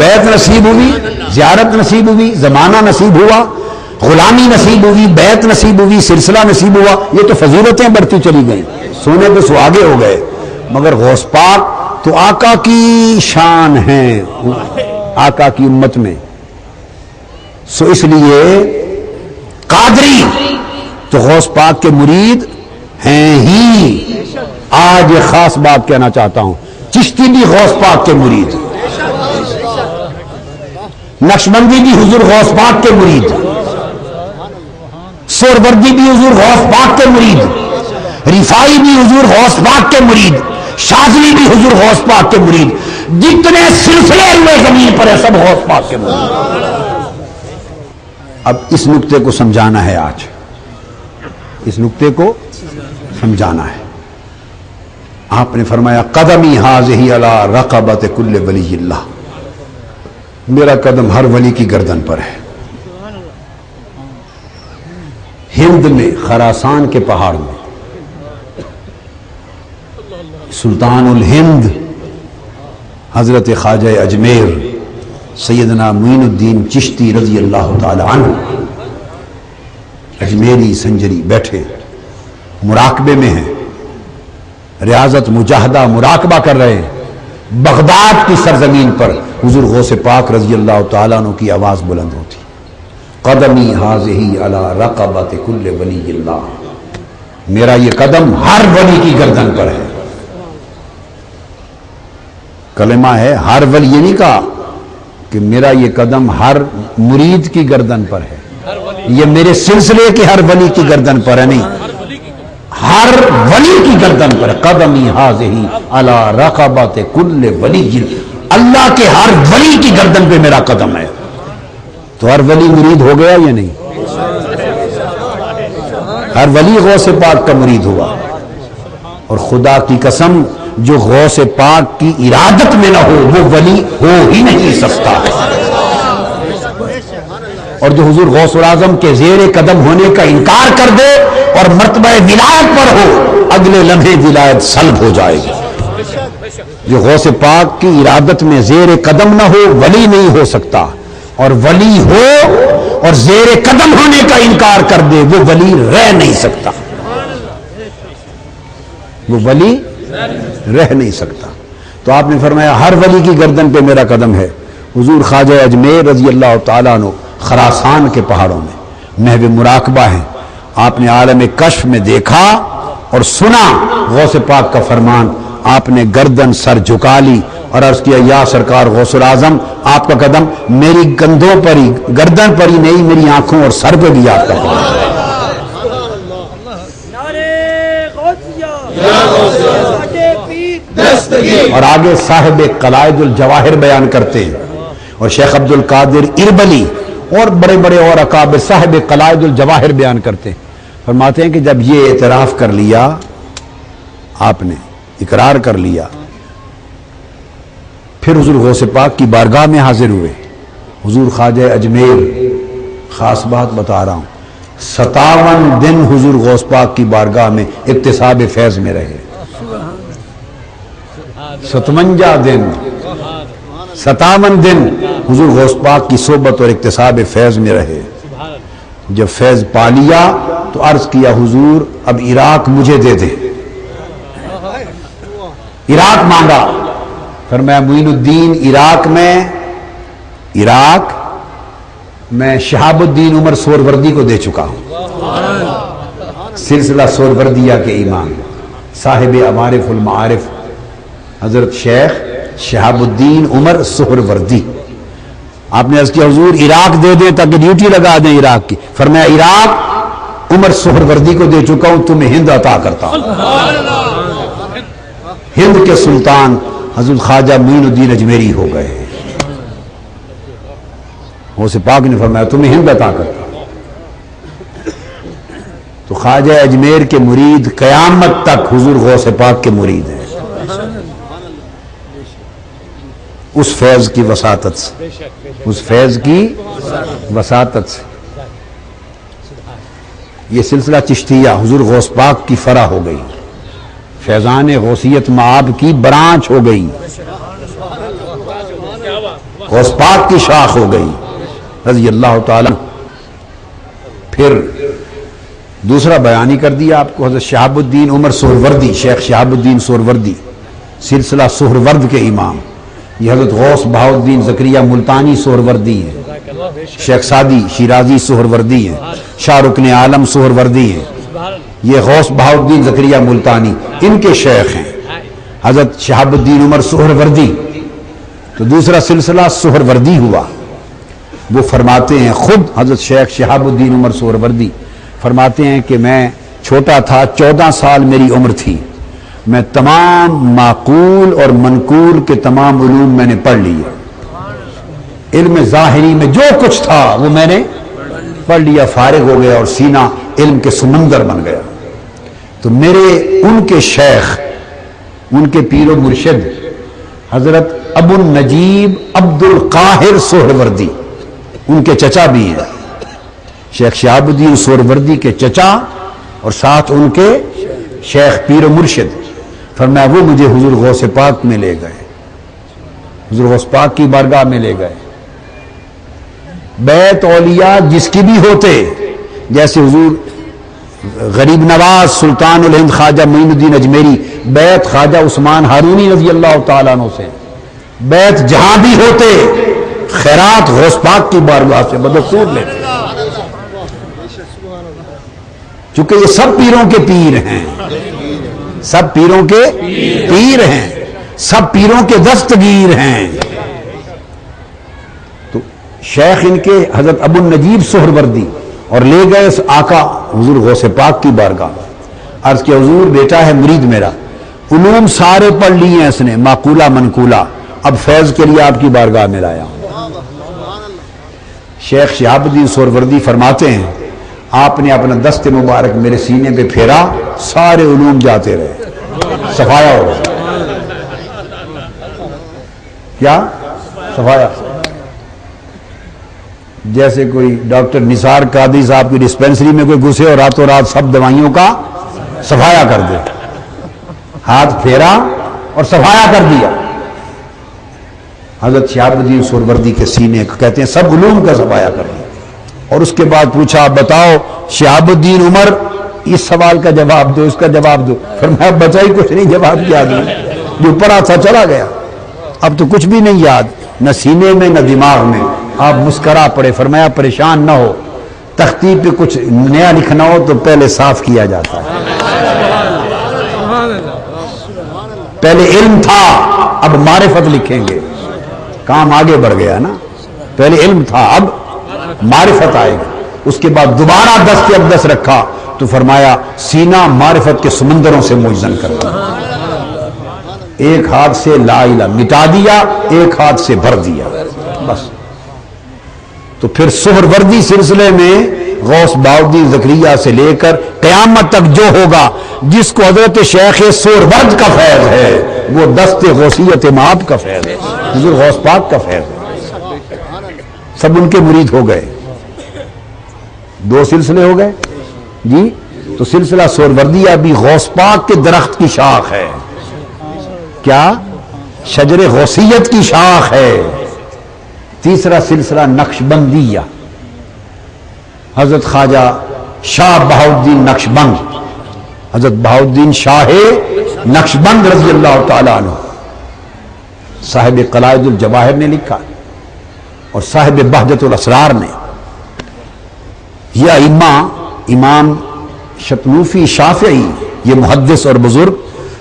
بیعت نصیب ہوئی، زیارت نصیب ہوئی، زمانہ نصیب ہوا، غلامی نصیب ہوئی، بیعت نصیب ہوئی، سلسلہ نصیب ہوا، یہ تو فضیلتیں بڑھتی چلی گئیں، سونے پہ سہاگے ہو گئے۔ مگر غوث پاک تو آقا کی شان ہے آقا کی امت میں، سو اس لیے قادری تو غوث پاک کے مرید ہیں ہی۔ آج یہ خاص بات کہنا چاہتا ہوں، چشتی بھی غوث پاک کے مرید، نقشبندی بھی حضور غوث پاک کے مرید، سہروردی بھی حضور غوث پاک کے مرید، رفائی بھی حضور غوث پاک کے مرید، شاذلی بھی حضور غوث پاک کے مرید، جتنے سلسلے ہوئے زمین پر ہیں سب غوث پاک کے مرید۔ اب اس نقطے کو سمجھانا ہے، آج اس نقطے کو سمجھانا ہے۔ آپ نے فرمایا قدمی ہاذہ علی رقبۃ کل ولی اللہ، میرا قدم ہر ولی کی گردن پر ہے۔ ہند میں خراسان کے پہاڑ میں سلطان الہند حضرت خواجہ اجمیر سیدنا معین الدین چشتی رضی اللہ تعالی عنہ اجمیری سنجری بیٹھے مراقبے میں ہیں، ریاضت مجاہدہ مراقبہ کر رہے ہیں۔ بغداد کی سرزمین پر حضور غوث پاک رضی اللہ تعالیٰ عنہ کی آواز بلند ہوتی، قدمی ہاذہ علی رقبۃ کل ولی اللہ، میرا یہ قدم ہر ولی کی گردن پر ہے۔ کلمہ ہے ہر ولی، یہ نہیں کہا کہ میرا یہ قدم ہر مرید کی گردن پر ہے، یہ میرے سلسلے کے ہر ولی کی گردن پر ہے، نہیں، ہر ولی کی گردن پر۔ قدمی ہاذہ علی رقبۃ کل ولی، اللہ کے ہر ولی کی گردن پہ میرا قدم ہے۔ تو ہر ولی مرید ہو گیا یا نہیں؟ ہر ولی غوث پاک کا مرید ہوا، اور خدا کی قسم جو غوث پاک کی ارادت میں نہ ہو وہ ولی ہو ہی نہیں سکتا، اور جو حضور غوث الاعظم کے زیر قدم ہونے کا انکار کر دے اور مرتبہ ولایت پر ہو، اگلے لمحے ولایت سلب ہو جائے گی۔ جو غوث پاک کی ارادت میں زیر قدم نہ ہو ولی نہیں ہو سکتا، اور ولی ہو اور زیر قدم ہونے کا انکار کر دے وہ ولی رہ نہیں سکتا، وہ ولی رہ نہیں سکتا۔ تو آپ نے فرمایا ہر ولی کی گردن پہ میرا قدم ہے۔ حضور خواجہ اجمیر رضی اللہ تعالیٰ عنہ خراسان کے پہاڑوں میں محو مراقبہ ہیں، آپ نے عالم کشف میں دیکھا اور سنا غوث پاک کا فرمان، آپ نے گردن سر جھکا لی اور عرض کیا یا سرکار غوث الاعظم، آپ کا قدم میری کندھوں پر ہی، گردن پر ہی نہیں، میری آنکھوں اور سر پہ بھی آپ کا قدم۔ اور آگے صاحب قلائد الجواہر بیان کرتے ہیں، اور شیخ عبد القادر اربلی اور بڑے بڑے اور اکابر صاحب قلائد الجواہر بیان کرتے ہیں، فرماتے ہیں کہ جب یہ اعتراف کر لیا، آپ نے اقرار کر لیا، پھر حضور غوث پاک کی بارگاہ میں حاضر ہوئے۔ حضور خواجہ اجمیر، خاص بات بتا رہا ہوں، 57 دن حضور غوث پاک کی بارگاہ میں اکتساب فیض میں رہے، 57 دن 57 دن حضور غوث پاک کی صحبت اور اکتساب فیض میں رہے۔ جب فیض پا لیا تو عرض کیا حضور اب عراق مجھے دے دیں، عراق مانگا، فرمایا معین الدین عراق میں شہاب الدین عمر سہروردی کو دے چکا ہوں، سلسلہ سہروردیہ کے امام، صاحب معارف المعارف حضرت شیخ شہاب الدین عمر سہروردی. آپ نے عرض کیا حضور عراق دے دیں تاکہ ڈیوٹی لگا دیں عراق کی. فرمایا عراق عمر سہروردی کو دے چکا ہوں، تمہیں ہند عطا کرتا ہوں. ہند کے سلطان حضرت خواجہ معین الدین اجمیری ہو گئے. غوث پاک نے فرمایا تمہیں ہند عطا کرتا ہوں. تو خواجہ اجمیر کے مرید قیامت تک حضور غوث پاک کے مرید ہیں، اس فیض کی وساطت سے، اس فیض کی وساطت سے. یہ سلسلہ چشتیہ حضور غوث پاک کی فرع ہو گئی، فیضان غوثیت معاب کی برانچ ہو گئی، غوث پاک کی شاخ ہو گئی رضی اللہ تعالی. پھر دوسرا بیان ہی کر دیا آپ کو، حضرت شہاب الدین عمر سہروردی، شیخ شہاب الدین سہروردی سلسلہ سہرورد کے امام. یہ حضرت غوث بہاؤالدین زکریا ملتانی سہروردی ہیں، شیخ سعدی شیرازی سہروردی ہیں، شاہ رکن عالم سہروردی ہیں. یہ غوث بہاؤالدین زکریا ملتانی ان کے شیخ ہیں حضرت شہاب الدین عمر سہروردی. تو دوسرا سلسلہ سہروردی ہوا. وہ فرماتے ہیں خود حضرت شیخ شہاب الدین عمر سہروردی فرماتے ہیں کہ میں چھوٹا تھا، 14 سال میری عمر تھی، میں تمام معقول اور منقول کے تمام علوم میں نے پڑھ لیے. علم ظاہری میں جو کچھ تھا وہ میں نے پڑھ لیا، فارغ ہو گیا اور سینہ علم کے سمندر بن گیا. تو میرے ان کے شیخ، ان کے پیر و مرشد حضرت ابو النجیب عبد القاہر سہروردی، ان کے چچا بھی ہیں، شیخ شہاب الدین سہروردی کے چچا اور ساتھ ان کے شیخ پیر و مرشد. فرمایا وہ مجھے حضور غوث پاک میں لے گئے، حضور غوث پاک کی بارگاہ میں لے گئے. بیت اولیاء جس کی بھی ہوتے، جیسے حضور غریب نواز سلطان الہند خواجہ معین الدین اجمیری بیت خواجہ عثمان ہارونی رضی اللہ تعالیٰ عنہ سے، بیت جہاں بھی ہوتے خیرات غوث پاک کی بارگاہ سے بدستور لیتے، چونکہ یہ سب پیروں کے پیر ہیں، سب پیروں کے پیر ہیں، سب پیروں کے دستگیر ہیں. تو شیخ ان کے حضرت ابو النجیب سہروردی اور لے گئے اس آقا حضور غوث پاک کی بارگاہ. عرض کیا حضور بیٹا ہے مرید میرا، علوم سارے پڑھ لیے ہیں اس نے معقولہ منقولہ، اب فیض کے لیے آپ کی بارگاہ میں لایا ہوں. شیخ شہاب الدین سہروردی فرماتے ہیں آپ نے اپنا دست مبارک میرے سینے پہ پھیرا، سارے علوم جاتے رہے، صفایا ہو گیا. کیا صفایا؟ جیسے کوئی ڈاکٹر نثار قادری صاحب کی ڈسپینسری میں کوئی گھسے اور راتوں رات سب دوائیوں کا صفایا کر دے. ہاتھ پھیرا اور صفایا کر دیا. حضرت شہاب الدین سہروردی کے سینے کہتے ہیں سب علوم کا صفایا کر دیا. اور اس کے بعد پوچھا بتاؤ شہاب الدین عمر، اس سوال کا جواب دو، اس کا جواب دو. فرمایا بچا ہی کچھ نہیں، جواب کیا دوں، جو پڑھا تھا چلا گیا، اب تو کچھ بھی نہیں یاد، نہ سینے میں نہ دماغ میں. آپ مسکرا پڑے. فرمایا پریشان نہ ہو، تختی پہ کچھ نیا لکھنا ہو تو پہلے صاف کیا جاتا ہے. پہلے علم تھا، اب معرفت لکھیں گے. کام آگے بڑھ گیا نا، پہلے علم تھا اب معرفت آئے گا. اس کے بعد دوبارہ دست اقدس رکھا تو فرمایا سینہ معرفت کے سمندروں سے موجزن کرتا. ایک ہاتھ سے لا الہ مٹا دیا، ایک ہاتھ سے بھر دیا بس. تو پھر سہروردی سلسلے میں غوث بہاؤالدین زکریا سے لے کر قیامت تک جو ہوگا، جس کو حضرت شیخ سہرورد کا فیض ہے وہ دست غوثیت معاب کا فیض ہے، حضور غوث پاک کا فیض ہے. سب ان کے مرید ہو گئے. دو سلسلے ہو گئے جی. تو سلسلہ سہروردیہ بھی غوث پاک کے درخت کی شاخ ہے. کیا؟ شجر غوثیت کی شاخ ہے. تیسرا سلسلہ نقشبندیہ، حضرت خواجہ شاہ بہاؤالدین نقشبند، حضرت بہاؤالدین شاہ نقشبند رضی اللہ تعالیٰ عنہ، صاحب قلائد الجواہر نے لکھا اور صاحب بہجت الاسرار نے. یہ امام شتنوفی شافعی، یہ محدث اور بزرگ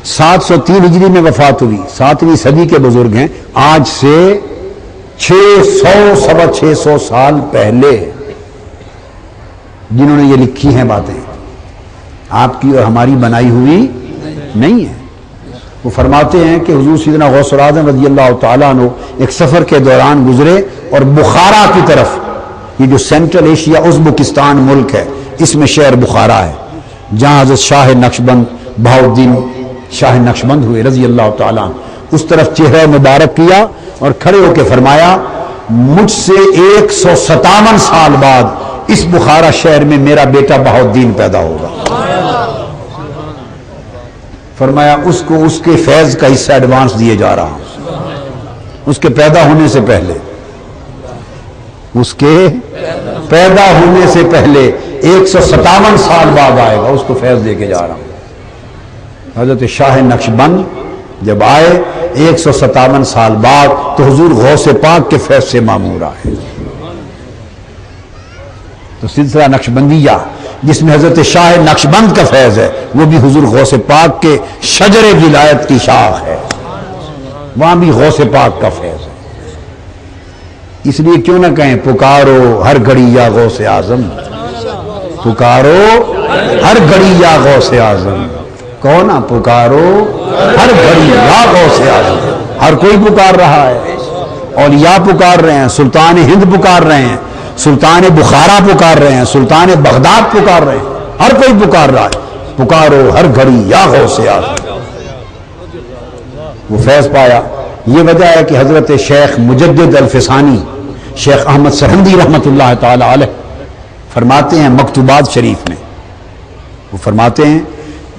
703 ہجری میں وفات ہوئی، 7ویں صدی کے بزرگ ہیں. آج سے 600 سوا 600 سال پہلے جنہوں نے یہ لکھی ہیں باتیں، آپ کی اور ہماری بنائی ہوئی نہیں ہے. وہ فرماتے ہیں کہ حضور سیدنا غوث الاعظم رضی اللہ تعالیٰ عنہ ایک سفر کے دوران گزرے اور بخارا کی طرف، یہ جو سینٹرل ایشیا ازبکستان ملک ہے، اس میں شہر بخارا ہے جہاں حضرت شاہ نقشبند بہاؤالدین شاہ نقشبند ہوئے رضی اللہ تعالیٰ عنہ. اس طرف چہرہ مبارک کیا اور کھڑے ہو کے فرمایا مجھ سے 157 سال بعد اس بخارا شہر میں میرا بیٹا بہاؤالدین پیدا ہوگا. فرمایا اس کو اس کے فیض کا حصہ ایڈوانس دیے جا رہا ہوں، اس کے پیدا ہونے سے پہلے، اس کے پیدا ہونے سے پہلے 157 سال بعد آئے گا، اس کو فیض دے کے جا رہا ہوں. حضرت شاہ نقشبند جب آئے 157 سال بعد تو حضور غوث پاک کے فیض سے معمور آئے. تو سلسلہ نقشبندیہ جس میں حضرت شاہ نقشبند کا فیض ہے وہ بھی حضور غوث پاک کے شجر ولایت کی شاخ ہے، وہاں بھی غوث پاک کا فیض ہے. اس لیے کیوں نہ کہیں پکارو ہر گھڑی یا غوث اعظم، پکارو ہر گھڑی یا غوث اعظم، کہو نا پکارو ہر گھڑی یا غوث اعظم. ہر کوئی پکار رہا ہے، اولیاء پکار رہے ہیں، سلطان ہند پکار رہے ہیں، سلطان بخارا پکار رہے ہیں، سلطان بغداد پکار رہے ہیں، ہر کوئی پکار رہا ہے پکارو ہر گھڑی یا غوث اعظم. وہ فیض پایا. یہ وجہ ہے کہ حضرت شیخ مجدد الفسانی شیخ احمد سرہندی رحمت اللہ تعالی علیہ فرماتے ہیں مکتوبات شریف میں، وہ فرماتے ہیں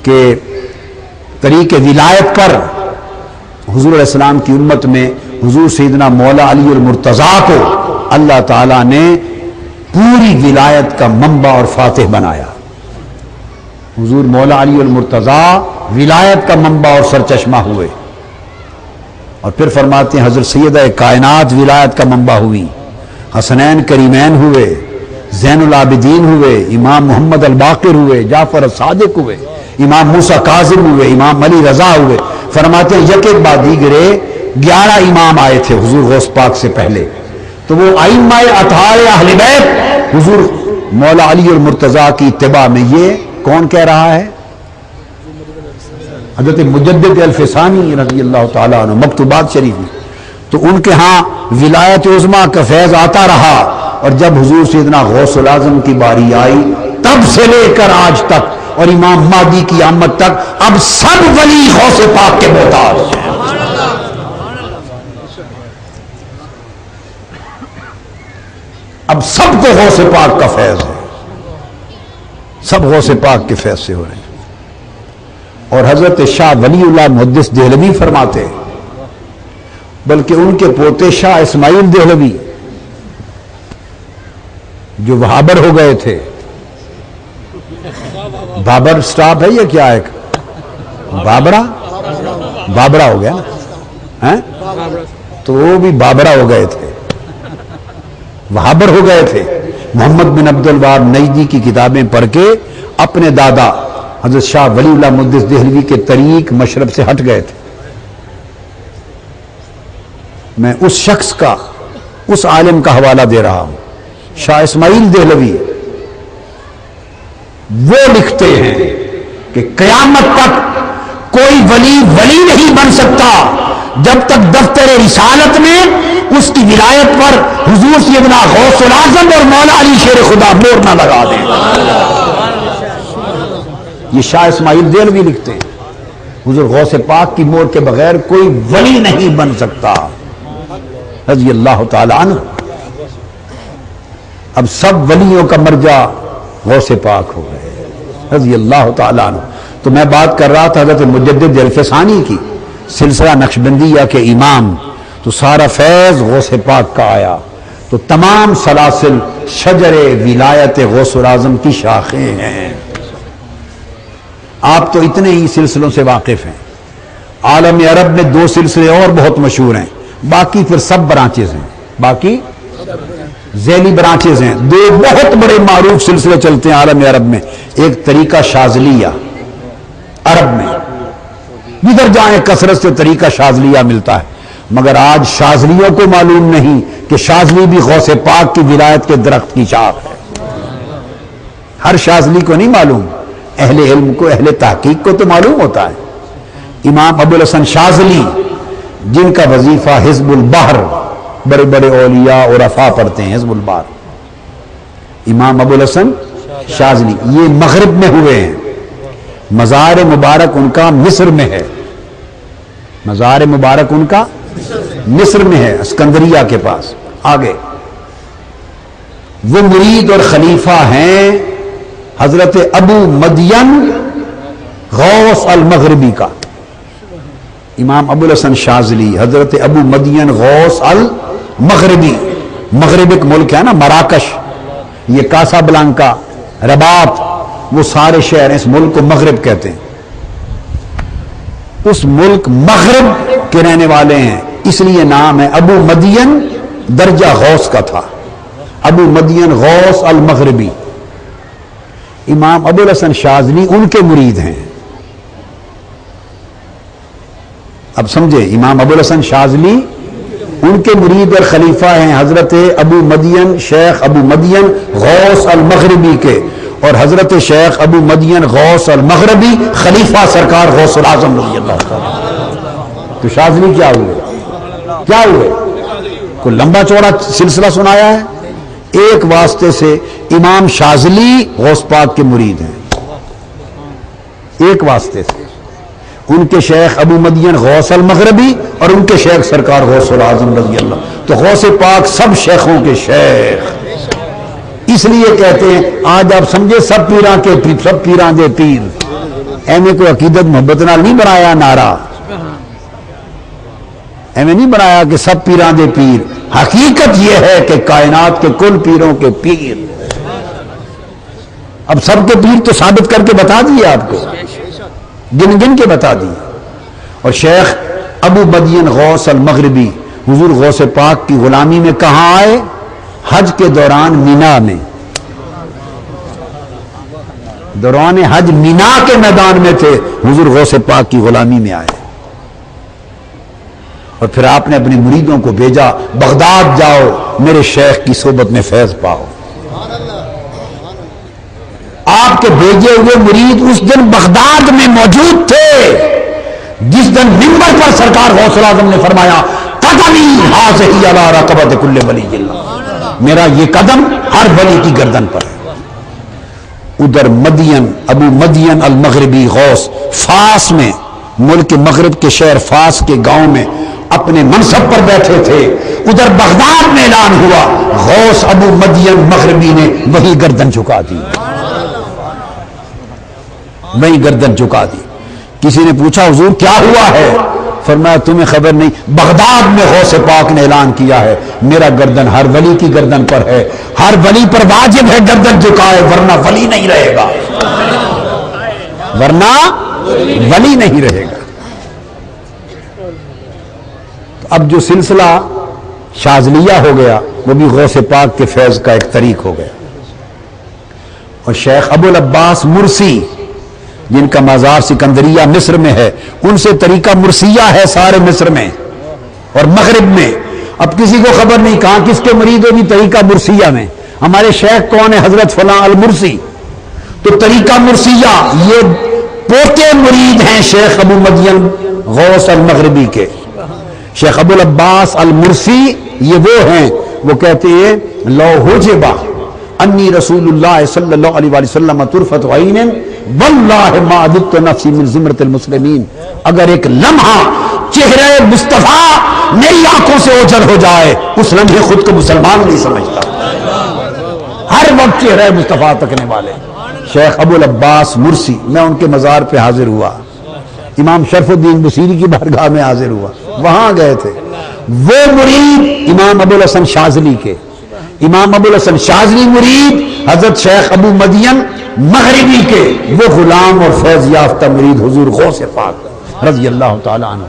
کہ طریق ولایت پر حضور علیہ السلام کی امت میں حضور سیدنا مولا علی المرتضیٰ کو اللہ تعالیٰ نے پوری ولایت کا منبع اور فاتح بنایا. حضور مولا علی المرتضیٰ ولایت کا منبع اور سرچشمہ ہوئے. اور پھر فرماتے ہیں حضرت سیدہ کائنات ولایت کا منبع ہوئی، حسنین کریمین ہوئے، زین العابدین ہوئے، امام محمد الباقر ہوئے، جعفر الصادق ہوئے، امام موسیٰ کاظم ہوئے، امام علی رضا ہوئے. فرماتے ہیں یک ایک بعد دیگرے 11 امام آئے تھے حضور غوث پاک سے پہلے. تو وہ ائمہ اطہار اہل بیت حضور مولا علی المرتضیٰ کی اتباع میں، یہ کون کہہ رہا ہے؟ حضرت مجدد الفسانی رضی اللہ تعالیٰ عنہ مکتوبات شریف میں. تو ان کے ہاں ولایت عظمیٰ کا فیض آتا رہا، اور جب حضور سیدنا غوث الاعظم کی باری آئی تب سے لے کر آج تک اور امام مہدی کی آمد تک اب سب ولی غوث پاک کے محتاج ہیں. اب سب کو غوث پاک کا فیض ہے، سب غوث پاک کے فیض سے ہو رہے ہیں. اور حضرت شاہ ولی اللہ محدث دہلوی فرماتے ہیں، بلکہ ان کے پوتے شاہ اسماعیل دہلوی جو وہابر ہو گئے تھے، بابر سٹاپ ہے یا کیا ہے، بابرا ہو گیا نا، تو وہ بھی بابرا ہو گئے تھے، وہابر ہو گئے تھے. محمد بن عبد الوہاب نجدی کی کتابیں پڑھ کے اپنے دادا حضرت شاہ ولی اللہ محدث دہلوی کے طریق مشرب سے ہٹ گئے تھے. میں اس شخص کا، اس عالم کا حوالہ دے رہا ہوں، شاہ اسماعیل دہلوی. وہ لکھتے ہیں کہ قیامت تک کوئی ولی نہیں بن سکتا جب تک دفتر رسالت میں اس کی ولایت پر حضور سیدنا غوث الاعظم اور مولا علی شیر خدا مور نہ لگا دیں. یہ شاہ اسماعیل دہلوی لکھتے ہیں حضور غوث پاک کی مور کے بغیر کوئی ولی نہیں بن سکتا رضی اللہ تعالی عنہ. اب سب ولیوں کا مرجع غوث پاک ہو گئے رضی اللہ تعالی عنہ. تو میں بات کر رہا تھا حضرت مجدد الفسانی کی، سلسلہ نقشبندیہ کے امام. تو سارا فیض غوث پاک کا آیا. تو تمام سلاسل شجر ولایت غوث الاعظم کی شاخیں ہیں. آپ تو اتنے ہی سلسلوں سے واقف ہیں. عالم عرب میں 2 سلسلے اور بہت مشہور ہیں، باقی پھر سب برانچز ہیں، باقی ذیلی برانچز ہیں. 2 بہت بڑے معروف سلسلے چلتے ہیں عالم عرب میں. ایک طریقہ شاذلیہ عرب میں، جدھر جائیں کثرت سے طریقہ شاذلیہ ملتا ہے، مگر آج شاذلیوں کو معلوم نہیں کہ شاذلی بھی غوث پاک کی ولایت کے درخت کی شاخ ہے۔ ہر شاذلی کو نہیں معلوم، اہل علم کو، اہل تحقیق کو تو معلوم ہوتا ہے۔ امام ابو الحسن شاذلی جن کا وظیفہ حزب البحر، بڑے بڑے اولیاء اور عرفاء پڑھتے ہیں حزب البحر، امام ابو الحسن شاذلی یہ مغرب میں ہوئے ہیں، مزار مبارک ان کا مصر میں ہے، مزار مبارک ان کا مصر میں ہے، اسکندریہ کے پاس۔ آگے وہ مرید اور خلیفہ ہیں حضرت ابو مدین غوث المغربی کا۔ امام ابو الحسن شاذلی حضرت ابو مدین غوث المغربی، مغرب ایک ملک ہے نا، مراکش، یہ کاسا بلانکا، رباط، وہ سارے شہر اس ملک کو مغرب کہتے ہیں۔ اس ملک مغرب کے رہنے والے ہیں، اس لیے نام ہے ابو مدین، درجہ غوث کا تھا، ابو مدین غوث المغربی۔ امام ابو الحسن شاذلی ان کے مرید ہیں۔ اب سمجھے، امام ابو الحسن شاذلی ان کے مرید اور خلیفہ ہیں حضرت ابو مدین، شیخ ابو مدین غوث المغربی کے، اور حضرت شیخ ابو مدین غوث المغربی خلیفہ سرکار غوث العظم رضی اللہ تعالیٰ۔ تو شاذلی کیا ہوئے؟ کیا ہوئے؟ کوئی لمبا چوڑا سلسلہ سنایا ہے؟ ایک واسطے سے امام شاذلی غوث پاک کے مرید ہیں، ایک واسطے سے، ان کے شیخ ابو مدین غوث المغربی اور ان کے شیخ سرکار غوث العظم رضی اللہ۔ تو غوث پاک سب شیخوں کے شیخ، اس لیے کہتے ہیں آج آپ سمجھے سب پیراں کے پیر، سب پیراں دے پیر، ایویں کوئی عقیدت محبت نال نہیں بنایا نعرہ، ایویں نہیں بنایا کہ سب پیراں دے پیر، حقیقت یہ ہے کہ کائنات کے کل پیروں کے پیر۔ اب سب کے پیر تو ثابت کر کے بتا دیے آپ کو، گن گن کے بتا دیے۔ اور شیخ ابو مدین غوث المغربی حضور غوث پاک کی غلامی میں کہاں آئے؟ حج کے دوران مینا میں، دوران حج مینا کے میدان میں تھے، حضور غوث پاک کی غلامی میں آئے، اور پھر آپ نے اپنے مریدوں کو بھیجا بغداد جاؤ، میرے شیخ کی صحبت میں فیض پاؤ۔ آپ کے بھیجے ہوئے مرید اس دن بغداد میں موجود تھے جس دن منبر پر سرکار غوث العظم نے فرمایا قدمی ھذہ علی رقبۃ کل ولی اللہ، میرا یہ قدم ہر ولی کی گردن پر ہے۔ ادھر مدین ابو مدین المغربی غوث فاس میں، ملک مغرب کے شہر فاس کے گاؤں میں اپنے منصب پر بیٹھے تھے، ادھر بغداد میں اعلان ہوا، غوث ابو مدین مغربی نے وہی گردن جھکا دی، وہی گردن جھکا دی۔ کسی نے پوچھا حضور کیا ہوا ہے؟ فرمایا تمہیں خبر نہیں، بغداد میں غوث پاک نے اعلان کیا ہے میرا گردن ہر ولی کی گردن پر ہے، ہر ولی پر واجب ہے گردن جھکائے، ورنہ ولی نہیں رہے گا، ورنہ ولی نہیں رہے گا۔ اب جو سلسلہ شاذلیہ ہو گیا وہ بھی غوث پاک کے فیض کا ایک طریق ہو گیا۔ اور شیخ ابو العباس مرسی جن کا مزار سکندریہ مصر میں ہے، ان سے طریقہ مرسیہ ہے سارے مصر میں اور مغرب میں۔ اب کسی کو خبر نہیں کہاں کس کے مرید ہوگی طریقہ مرسیہ میں، ہمارے شیخ کون ہے؟ حضرت فلاں المرسی۔ تو طریقہ مرسیہ یہ پوتے مرید ہیں شیخ ابو مدین غوث المغربی کے۔ شیخ ابو العباس المرسی یہ وہ ہیں، وہ کہتے ہیں لو حجبہ انی رسول اللہ صلی اللہ علیہ وآلہ وسلم طرفت عین واللہ ما عددت نفسی من زمرۃ المسلمین، اگر ایک لمحہ چہرہ مصطفیٰ میری آنکھوں سے اوجھل ہو جائے اس لمحے خود کو مسلمان نہیں سمجھتا، ہر وقت چہرہ مصطفیٰ تکنے والے۔ شیخ ابو العباس مرسی، میں ان کے مزار پہ حاضر ہوا، امام شرف الدین بصیری کی بارگاہ میں حاضر ہوا، وہاں گئے تھے۔ وہ مرید امام ابو الحسن شاذلی کے، امام ابو الحسن شاذلی مرید حضرت شیخ ابو مدین مغربی کے، وہ غلام اور فیض یافتہ مرید حضور غوث پاک رضی اللہ تعالیٰ عنہ۔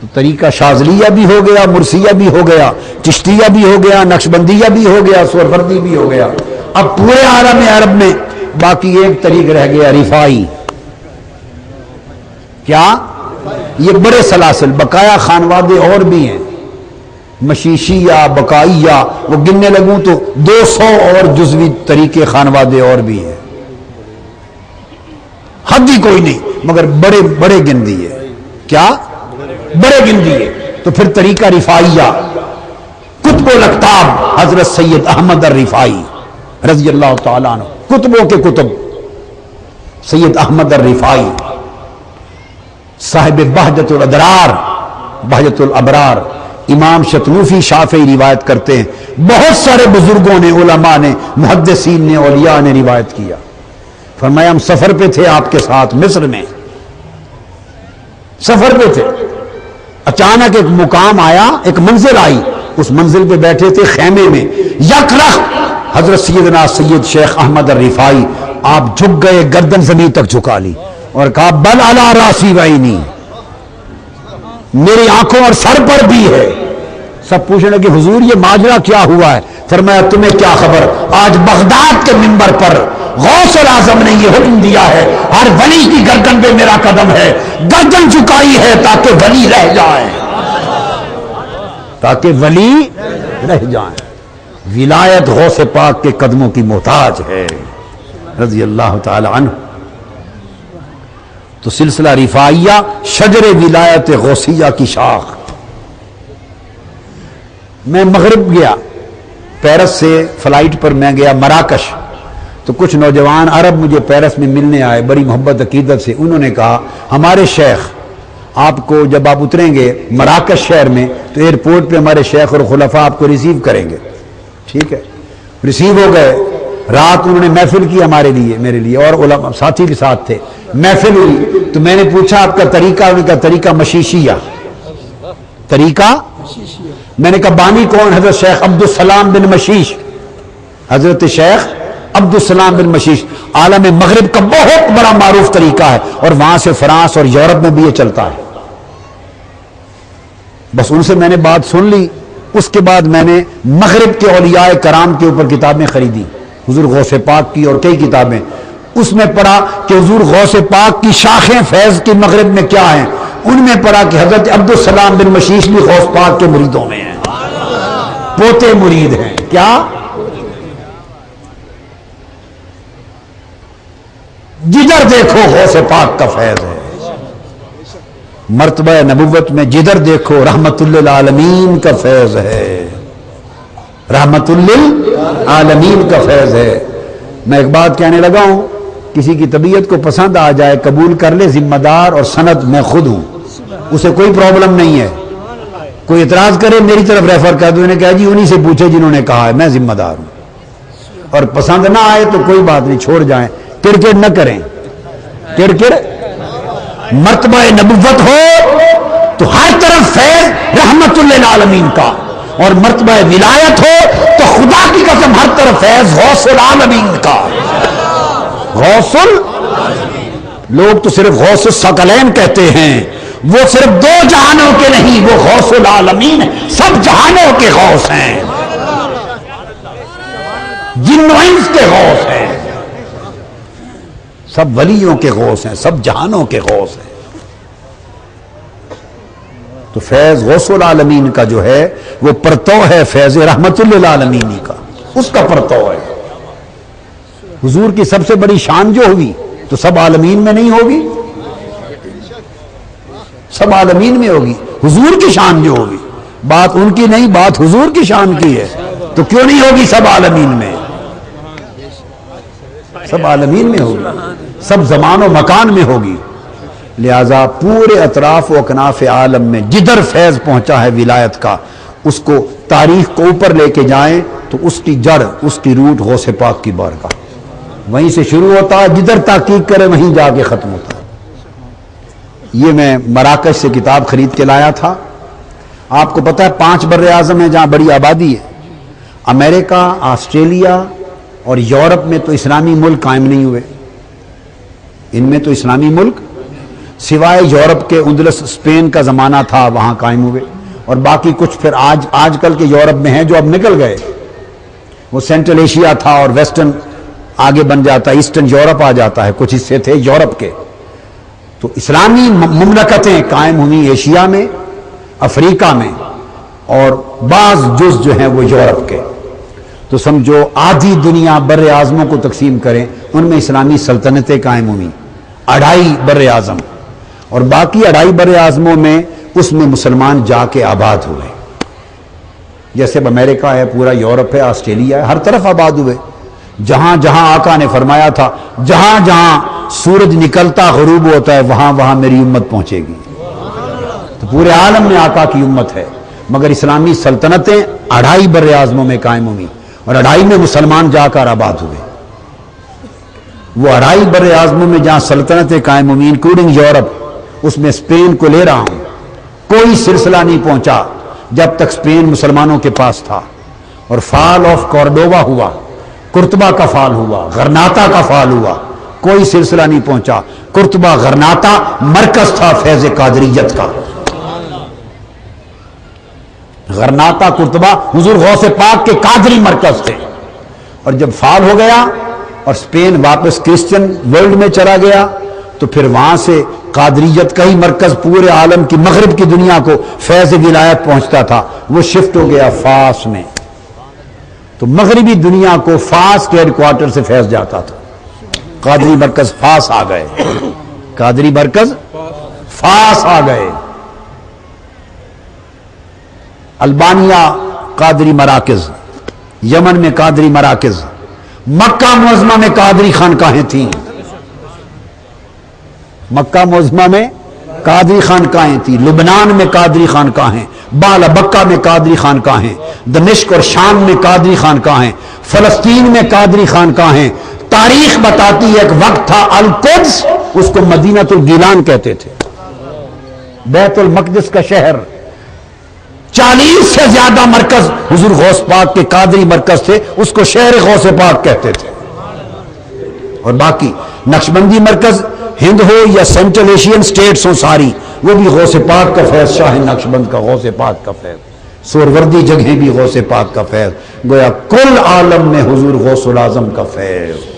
تو طریقہ شاذلیہ بھی ہو گیا، مرسیہ بھی ہو گیا، چشتیہ بھی ہو گیا، نقشبندیہ بھی ہو گیا، سورفردی بھی ہو گیا۔ اب پورے عالم عرب میں باقی ایک طریق رہ گیا، رفاعی۔ کیا؟ یہ بڑے سلاسل، بقایا خانوادے اور بھی ہیں، مشیشیہ، بقائیہ، وہ گننے لگوں تو 200 اور جزوی طریقے خانوادے اور بھی ہیں، حد ہی کوئی نہیں، مگر بڑے بڑے گن دیے، کیا بڑے گن دیے۔ تو پھر طریقہ رفاعیہ، کتب الاکتاب حضرت سید احمد الرفاعی رضی اللہ تعالیٰ عنہ، کتبوں کے کتب سید احمد الرفاعی، صاحب بہجت الادرار، بہجت الابرار، امام شتروفی شافعی روایت کرتے ہیں، بہت سارے بزرگوں نے، علماء نے، محدثین نے، اولیاء نے روایت کیا۔ فرمایا ہم سفر پہ تھے آپ کے ساتھ مصر میں، سفر پہ تھے، اچانک ایک مقام آیا، ایک منزل آئی، اس منزل پہ بیٹھے تھے خیمے میں، یک رخ حضرت سیدنا سید شیخ احمد الرفاعی، آپ جھک گئے، گردن زمین تک جھکا لی اور کہا بل علی راسی وعینی، میری آنکھوں اور سر پر بھی ہے۔ سب پوچھنے لگے حضور یہ ماجرا کیا ہوا ہے؟ فرمایا تمہیں کیا خبر، آج بغداد کے منبر پر غوث الاعظم نے یہ حکم دیا ہے، ہر ولی کی گردن پہ میرا قدم ہے، گردن جھکائی ہے تاکہ ولی رہ جائے، تاکہ ولی رہ جائیں۔ ولایت غوث پاک کے قدموں کی محتاج ہے رضی اللہ تعالی عنہ۔ تو سلسلہ رفاعیہ شجر ولایت غوثیہ کی شاخ۔ میں مغرب گیا، پیرس سے فلائٹ پر میں گیا مراکش، تو کچھ نوجوان عرب مجھے پیرس میں ملنے آئے بڑی محبت عقیدت سے۔ انہوں نے کہا ہمارے شیخ آپ کو جب آپ اتریں گے مراکش شہر میں تو ایئرپورٹ پہ ہمارے شیخ اور خلفاء آپ کو ریسیو کریں گے۔ ٹھیک ہے، ریسیو ہو گئے، رات انہوں نے محفل کی ہمارے لیے، میرے لیے، اور علماء ساتھی کے ساتھ تھے، محفل ہوئی تو میں نے پوچھا آپ کا طریقہ، انہوں نے کہا طریقہ مشیشیہ، طریقہ، میں نے کہا بانی کون؟ حضرت شیخ عبدالسلام بن مشیش، حضرت شیخ عبدالسلام بن مشیش، عالم مغرب کا بہت بڑا معروف طریقہ ہے، اور وہاں سے فرانس اور یورپ میں بھی یہ چلتا ہے۔ بس ان سے میں نے بات سن لی، اس کے بعد میں نے مغرب کے اولیاء کرام کے اوپر کتابیں خریدی، حضور غوث پاک کی اور کئی کتابیں، اس میں پڑھا کہ حضور غوث پاک کی شاخیں فیض کی مغرب میں کیا ہیں، ان میں پڑھا کہ حضرت عبدالسلام بن مشیش بھی غوث پاک کے مریدوں میں ہیں، پوتے مرید ہیں، کیا؟ جدھر دیکھو غوث پاک کا فیض ہے، مرتبہ نبوت میں جدھر دیکھو رحمت للعالمین کا فیض ہے، رحمت للعالمین کا فیض ہے۔ میں ایک بات کہنے لگا ہوں، کسی کی طبیعت کو پسند آ جائے قبول کر لے، ذمہ دار اور سند میں خود ہوں، اسے کوئی پرابلم نہیں ہے۔ کوئی اعتراض کرے میری طرف ریفر کر دو، انہیں کہا جی انہی سے پوچھے جنہوں نے کہا ہے، میں ذمہ دار ہوں، اور پسند نہ آئے تو کوئی بات نہیں، چھوڑ جائیں، کرکٹ نہ کریں، کرکٹ۔ مرتبہ نبوت ہو تو ہر طرف فیض رحمت للعالمین کا، اور مرتبہ ولایت ہو تو خدا کی قسم ہر طرف فیض غوث العالمین کا۔ غوث لوگ تو صرف غوث الثقلین کہتے ہیں، وہ صرف دو جہانوں کے نہیں، وہ غوث العالمین سب جہانوں کے غوث ہیں، جن و انس کے غوث ہیں، سب ولیوں کے غوث ہیں، سب جہانوں کے غوث ہیں۔ تو فیض غوث العالمین کا جو ہے وہ پرتو ہے فیض رحمت للعالمین کا، اس کا پرتو ہے۔ حضور کی سب سے بڑی شان جو ہوگی تو سب عالمین میں نہیں ہوگی، سب عالمین میں ہوگی، حضور کی شان جو ہوگی، بات ان کی نہیں، بات حضور کی شان کی ہے، تو کیوں نہیں ہوگی سب عالمین میں؟ سب عالمین میں ہوگی، سب زمان و مکان میں ہوگی۔ لہذا پورے اطراف و اکناف عالم میں جدھر فیض پہنچا ہے ولایت کا، اس کو تاریخ کو اوپر لے کے جائیں تو اس کی جڑ، اس کی روٹ غوث پاک کی بارگاہ، وہیں سے شروع ہوتا ہے، جدھر تحقیق کرے وہیں جا کے ختم ہوتا ہے۔ یہ میں مراکش سے کتاب خرید کے لایا تھا۔ آپ کو پتہ ہے 5 بر اعظم ہیں جہاں بڑی آبادی ہے، امریکہ، آسٹریلیا اور یورپ میں تو اسلامی ملک قائم نہیں ہوئے، ان میں تو اسلامی ملک سوائے یورپ کے اندلس اسپین کا زمانہ تھا وہاں قائم ہوئے، اور باقی کچھ پھر آج کل کے یورپ میں ہیں جو اب نکل گئے، وہ سینٹرل ایشیا تھا اور ویسٹرن آگے بن جاتا، ایسٹرن یورپ آ جاتا ہے، کچھ حصے تھے یورپ کے۔ تو اسلامی مملکتیں قائم ہوئی ایشیا میں، افریقہ میں، اور بعض جز جو ہیں وہ یورپ کے. تو سمجھو آدھی دنیا بر اعظموں کو تقسیم کریں، ان میں اسلامی سلطنتیں قائم ہوئی 2.5 بر اعظم، اور باقی 2.5 بر اعظموں میں اس میں مسلمان جا کے آباد ہوئے. جیسے اب امریکہ ہے، پورا یورپ ہے، آسٹریلیا ہے، ہر طرف آباد ہوئے. جہاں جہاں آقا نے فرمایا تھا جہاں جہاں سورج نکلتا غروب ہوتا ہے وہاں وہاں میری امت پہنچے گی. تو پورے عالم میں آقا کی امت ہے، مگر اسلامی سلطنتیں 2.5 بر اعظموں میں قائم ہوئی، اور 2.5 میں مسلمان جا کر آباد ہوئے. وہ 2.5 بر اعظموں میں جہاں سلطنتیں قائم ہوئی انکلوڈنگ یورپ، اس میں اسپین کو لے رہا ہوں، کوئی سلسلہ نہیں پہنچا جب تک اسپین مسلمانوں کے پاس تھا. اور فال آف کورڈوبا ہوا، قرطبہ کا فال ہوا، غرناطہ کا فال ہوا، کوئی سلسلہ نہیں پہنچا. قرطبہ غرناطہ مرکز تھا فیض قادریت کا. غرناطہ قرطبہ حضور غوث پاک کے قادری مرکز تھے. اور جب فال ہو گیا اور اسپین واپس کرسچن ورلڈ میں چلا گیا تو پھر وہاں سے قادریت کا ہی مرکز پورے عالم کی مغرب کی دنیا کو فیض ولایت پہنچتا تھا، وہ شفٹ ہو گیا فاس میں. تو مغربی دنیا کو فاس کے ہیڈ کوارٹر سے فیض جاتا تھا. قادری مرکز فاس آ گئے، قادری مرکز فاس آ گئے. البانیہ قادری مراکز، یمن میں قادری مراکز، مکہ معظمہ میں قادری خانقاہیں تھیں. مکہ معظمہ میں قادری خانقاہیں تھیں، لبنان میں قادری خانقاہیں، بالا بکہ میں قادری خانقاہیں، دمشق اور شام میں قادری خانقاہیں، فلسطین میں قادری خانقاہیں. تاریخ بتاتی ہے ایک وقت تھا القدس، اس کو مدینہ الگیلان کہتے تھے، بیت المقدس کا شہر. 40 سے زیادہ مرکز حضور غوث پاک کے قادری مرکز تھے، اس کو شہر غوث پاک کہتے تھے. اور باقی نقشبندی مرکز ہند ہو یا سینٹرل ایشین سٹیٹس ہوں ساری، وہ بھی غوث پاک کا فیض، شاہ نقشبند کا غوث پاک کا فیض، سوروردی جگہیں بھی غوث پاک کا فیض. گویا کل عالم میں حضور غوث الاعظم کا فیض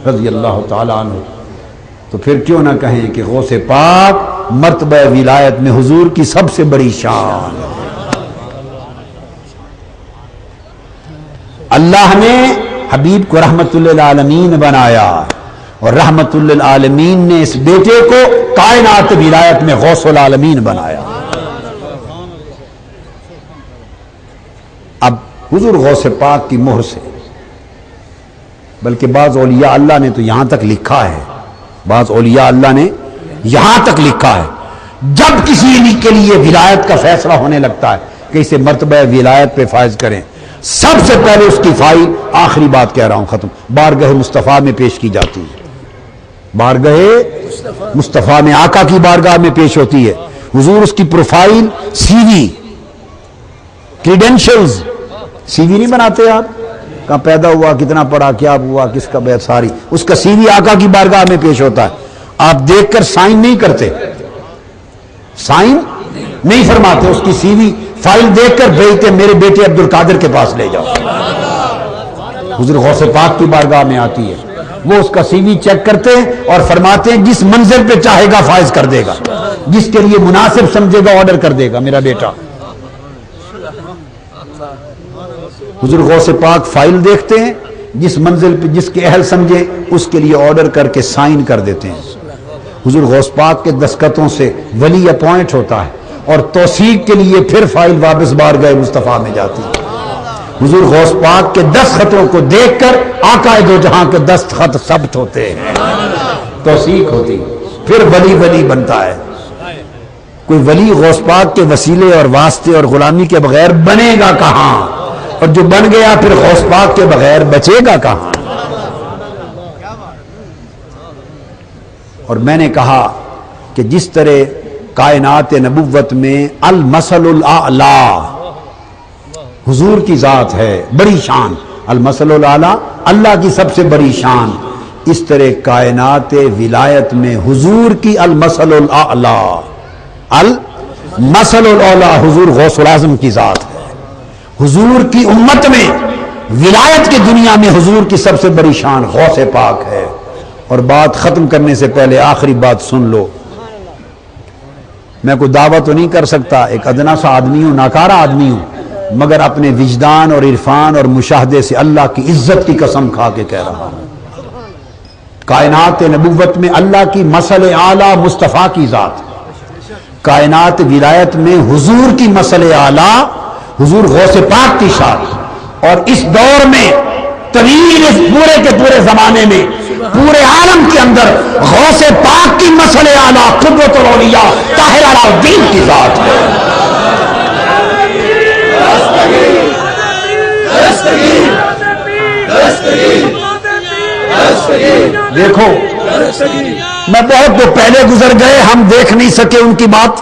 رضی اللہ تعالیٰ عنہ. تو پھر کیوں نہ کہیں کہ غوث پاک مرتبہ ولایت میں حضور کی سب سے بڑی شان. اللہ نے حبیب کو رحمت للعالمین بنایا، اور رحمت للعالمین نے اس بیٹے کو کائنات ولایت میں غوث العالمین بنایا. اب حضور غوث پاک کی مہر سے، بلکہ بعض اولیاء اللہ نے تو یہاں تک لکھا ہے، بعض اولیاء اللہ نے یہاں تک لکھا ہے جب کسی کے لیے ولایت کا فیصلہ ہونے لگتا ہے کہ اسے مرتبہ ولایت پہ فائز کریں، سب سے پہلے اس کی فائل، آخری بات کہہ رہا ہوں ختم، بارگاہ مصطفیٰ میں پیش کی جاتی ہے. بارگاہ مصطفیٰ میں، آقا کی بارگاہ میں پیش ہوتی ہے. حضور اس کی پروفائل، سی وی، کریڈینشلز، سی وی نہیں بناتے آپ، کہاں پیدا ہوا، کتنا پڑھا، کیا ہوا، کس کا بیت، ساری اس کا سی وی آقا کی بارگاہ میں پیش ہوتا ہے. آپ دیکھ کر سائن نہیں کرتے، سائن نہیں فرماتے، اس کی سی وی فائل دیکھ کر بھیجتے میرے بیٹے عبد القادر کے پاس لے جاؤ. حضور غوث پاک کی بارگاہ میں آتی ہے، وہ اس کا سی وی چیک کرتے ہیں اور فرماتے ہیں جس منزل پہ چاہے گا فائز کر دے گا، جس کے لیے مناسب سمجھے گا آرڈر کر دے گا میرا بیٹا. حضور غوث پاک فائل دیکھتے ہیں، جس منزل پہ جس کے اہل سمجھے اس کے لیے آرڈر کر کے سائن کر دیتے ہیں. حضور غوث پاک کے دستخطوں سے ولی اپوائنٹ ہوتا ہے، اور توثیق کے لیے پھر فائل واپس بارگاہ مصطفیٰ میں جاتی ہے. حضور غوث پاک کے دستخطوں کو دیکھ کر آقا دو جہاں کے دستخط ثبت ہوتے ہیں، توثیق ہوتی، پھر ولی ولی بنتا ہے. کوئی ولی غوث پاک کے وسیلے اور واسطے اور غلامی کے بغیر بنے گا کہاں، اور جو بن گیا پھر غوث پاک کے بغیر بچے گا کہاں. اور میں نے کہا کہ جس طرح کائنات نبوت میں المثل الاعلی حضور کی ذات ہے، بڑی شان، المثل الاعلی اللہ کی سب سے بڑی شان، اس طرح کائنات ولایت میں حضور کی المثل الاعلی، المثل الاعلی حضور غوث الاعظم کی ذات ہے. حضور کی امت میں ولایت کی دنیا میں حضور کی سب سے بڑی شان غوث پاک ہے. اور بات ختم کرنے سے پہلے آخری بات سن لو. میں کوئی دعویٰ تو نہیں کر سکتا، ایک ادنا سا آدمی ہوں، ناکارہ آدمی ہوں، مگر اپنے وجدان اور عرفان اور مشاہدے سے اللہ کی عزت کی قسم کھا کے کہہ رہا ہوں، کائنات نبوت میں اللہ کی مثل اعلیٰ مصطفیٰ کی ذات، کائنات ولایت میں حضور کی مثل اعلیٰ حضور غوث پاک کی شان، اور اس دور میں طویل اس پورے کے پورے زمانے میں پورے عالم کے اندر غوث پاک کی مثل اعلیٰ قدوۃ الاولیاء طاہر علاء الدین کی ذات ہے۔ دیکھو میں بہت تو پہلے گزر گئے، ہم دیکھ نہیں سکے، ان کی بات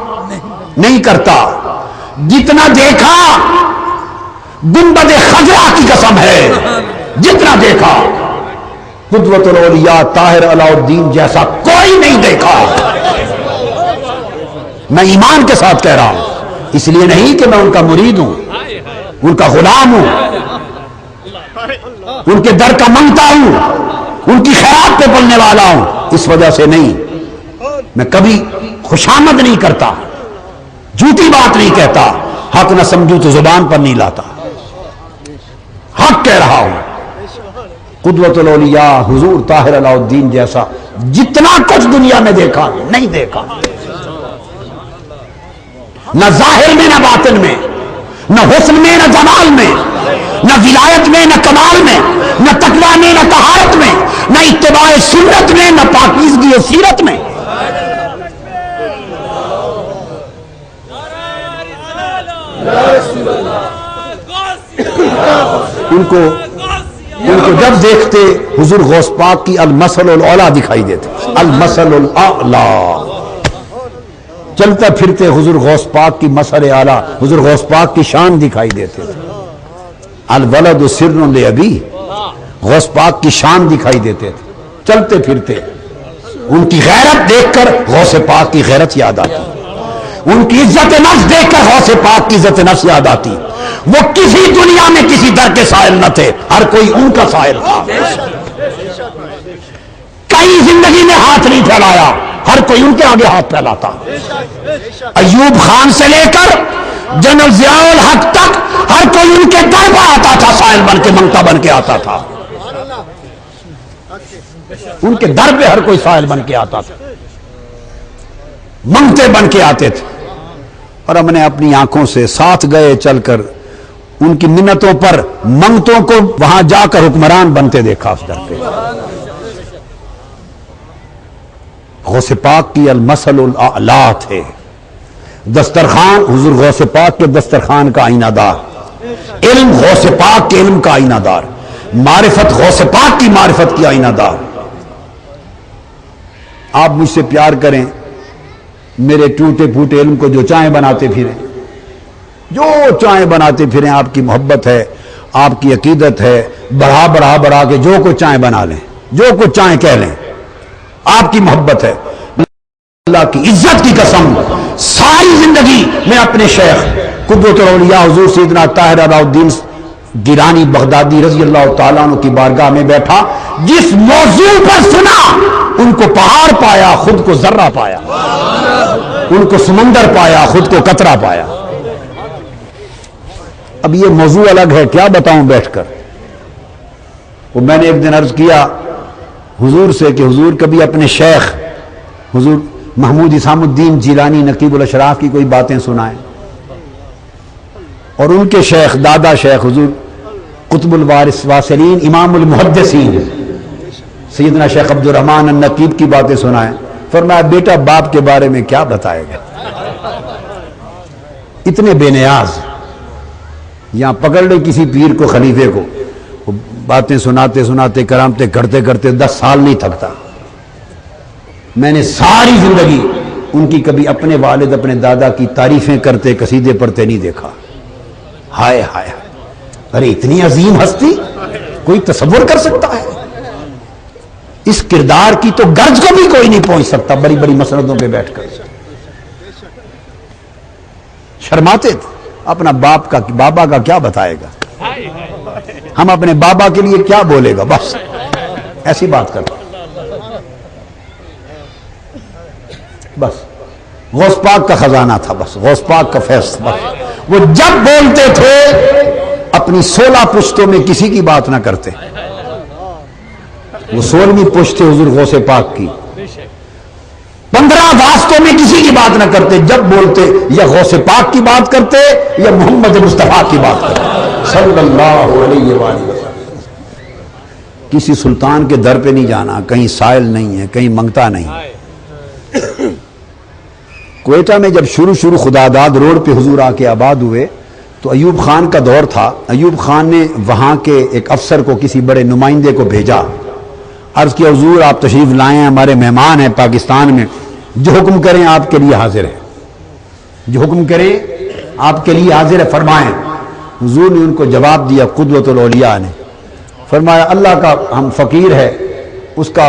نہیں کرتا، جتنا دیکھا گنبد خضرا کی قسم ہے، جتنا دیکھا قدوۃ الاولیاء طاہر علاء الدین جیسا کوئی نہیں دیکھا۔ میں ایمان کے ساتھ کہہ رہا ہوں، اس لیے نہیں کہ میں ان کا مرید ہوں، ان کا غلام ہوں، ان کے در کا منگتا ہوں، ان کی خیرات پہ پلنے والا ہوں، اس وجہ سے نہیں، میں کبھی خوشامد نہیں کرتا، جھوٹی بات نہیں کہتا، حق نہ سمجھوں تو زبان پر نہیں لاتا، حق کہہ رہا ہوں۔ قدوۃ الاولیاء حضور طاہر علاء الدین جیسا جتنا کچھ دنیا میں دیکھا نہیں دیکھا، نہ ظاہر میں نہ باطن میں، نہ حسن میں نہ جمال میں، نہ ولایت میں نہ کمال میں، نہ تقویٰ میں نہ طہارت میں، نہ اتباع سنت میں نہ پاکیزگی و سیرت میں۔ ان کو جب دیکھتے حضور غوث پاک کی المثل الاعلیٰ دکھائی دیتے، المثل الاعلیٰ، چلتے پھرتے حضور غوث پاک کی مثل اعلیٰ، حضور غوث پاک کی شان دکھائی دیتے تھے، الولد سر لابی، غوث پاک کی شان دکھائی دیتے تھے، چلتے پھرتے ان کی غیرت دیکھ کر غوث پاک کی غیرت یاد آتی، ان کی عزت نفس دیکھ کر غوث پاک کی عزت نفس یاد آتی۔ وہ کسی دنیا میں کسی در کے سائل نہ تھے، ہر کوئی ان کا سائل تھا، کئی زندگی میں ہاتھ نہیں پھیلایا، ہر کوئی ان کے آگے ہاتھ پھیلاتا، ایوب خان سے لے کر جنرل ضیاء الحق تک ہر کوئی ان کے در پر آتا تھا، سائل بن کے منگتا بن کے آتا تھا، ان کے در پہ ہر کوئی سائل بن کے آتا تھا، منگتے بن کے آتے تھے، اور ہم نے اپنی آنکھوں سے ساتھ گئے چل کر ان کی منتوں پر منگتوں کو وہاں جا کر حکمران بنتے دیکھا اس در پہ۔ غوث پاک کی المثل الاعلیٰ تھے، دسترخوان حضور غوث پاک کے دسترخوان کا آئینہ دار، علم غوث پاک کے علم کا آئینہ دار، معرفت غوث پاک کی معرفت کی آئینہ دار۔ آپ مجھ سے پیار کریں، میرے ٹوٹے پھوٹے علم کو جو چاہیں بناتے پھریں، جو چاہیں بناتے پھریں، آپ کی محبت ہے، آپ کی عقیدت ہے، بڑھا کے جو کچھ چاہیں بنا لیں، جو کچھ چاہیں کہہ لیں، آپ کی محبت ہے، اللہ کی عزت کی قسم ساری زندگی میں اپنے شیخ قدوۃ الاولیاء حضور سیدنا طاہر علاء الدین گیلانی بغدادی رضی اللہ تعالیٰ عنہ کی بارگاہ میں بیٹھا، جس موضوع پر سنا ان کو پہاڑ پایا، خود کو ذرہ پایا، ان کو سمندر پایا، خود کو قطرہ پایا۔ اب یہ موضوع الگ ہے، کیا بتاؤں بیٹھ کر۔ وہ میں نے ایک دن عرض کیا حضور سے کہ حضور کبھی اپنے شیخ حضور محمود اسام الدین جیلانی نقیب الاشراف کی کوئی باتیں سنائیں، اور ان کے شیخ دادا شیخ حضور قطب الوارث واصلین امام المحدثین سیدنا شیخ عبد الرحمن النقیب کی باتیں سنائیں۔ فرمایا بیٹا باپ کے بارے میں کیا بتائے گا، اتنے بے نیاز، یہاں پکڑ لے کسی پیر کو خلیفے کو، باتیں سناتے سناتے کرامتے کرتے کرتے 10 سال نہیں تھکتا۔ میں نے ساری زندگی ان کی کبھی اپنے والد اپنے دادا کی تعریفیں کرتے قصیدے پڑھتے نہیں دیکھا۔ ہائے ہائے، ارے اتنی عظیم ہستی کوئی تصور کر سکتا ہے؟ اس کردار کی تو گرج کو بھی کوئی نہیں پہنچ سکتا، بڑی بڑی مسندوں پہ بیٹھ کر شرماتے تھے۔ اپنا بابا کا کیا بتائے گا، ہم اپنے بابا کے لیے کیا بولے گا، بس ایسی بات کرتا، بس غوث پاک کا خزانہ تھا بس، غوث پاک کا فیض بس۔ وہ جب بولتے تھے اپنی 16 پشتوں میں کسی کی بات نہ کرتے، وہ 16ویں پشت تھے حضور غوث پاک کی، 15 واسطوں میں کسی کی بات نہ کرتے، جب بولتے یا غوث پاک کی بات کرتے یا محمد مصطفیٰ کی بات کرتے صلی اللہ علیہ وآلہ وسلم۔ کسی سلطان کے در پہ نہیں جانا، کہیں سائل نہیں ہے، کہیں منگتا نہیں۔ کوئٹہ میں جب شروع خداداد روڈ پہ حضور آ کے آباد ہوئے تو ایوب خان کا دور تھا۔ ایوب خان نے وہاں کے ایک افسر کو، کسی بڑے نمائندے کو بھیجا، عرض کیا حضور آپ تشریف لائے ہیں، ہمارے مہمان ہیں پاکستان میں، جو حکم کریں آپ کے لیے حاضر ہے، جو حکم کریں آپ کے لیے حاضر ہے، فرمائیں۔ حضور نے ان کو جواب دیا قدوۃ الاولیاء نے، فرمایا اللہ کا ہم فقیر ہے، اس کا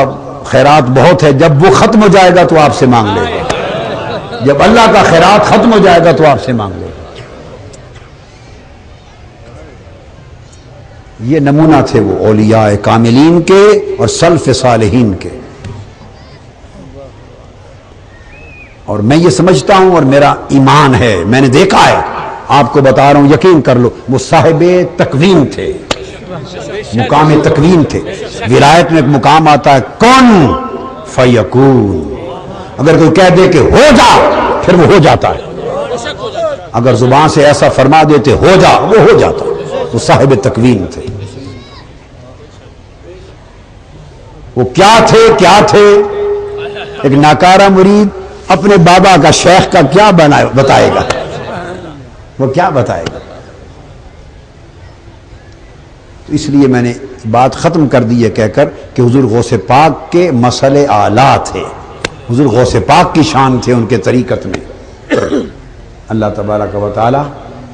خیرات بہت ہے، جب وہ ختم ہو جائے گا تو آپ سے مانگ لے گا، جب اللہ کا خیرات ختم ہو جائے گا تو آپ سے مانگ لے گا۔ یہ نمونہ تھے وہ اولیاء کاملین کے اور سلف صالحین کے۔ اور میں یہ سمجھتا ہوں اور میرا ایمان ہے، میں نے دیکھا ہے، آپ کو بتا رہا ہوں، یقین کر لو، وہ صاحب تکوین تھے، مقام تکوین تھے۔ ولایت میں ایک مقام آتا ہے کن فیکون، اگر کوئی کہہ دے کہ ہو جا پھر وہ ہو جاتا ہے، اگر زبان سے ایسا فرما دیتے ہو جا وہ ہو جاتا، وہ صاحب تکوین تھے۔ وہ کیا تھے ایک ناکارہ مرید اپنے بابا کا شیخ کا کیا بتائے گا، وہ کیا بتائے گا؟ تو اس لیے میں نے بات ختم کر دی ہے کہہ کر کہ حضور غوث پاک کے مسئلے اعلیٰ تھے، حضور غوث پاک کی شان تھے ان کے طریقت میں۔ اللہ تبارک و تعالی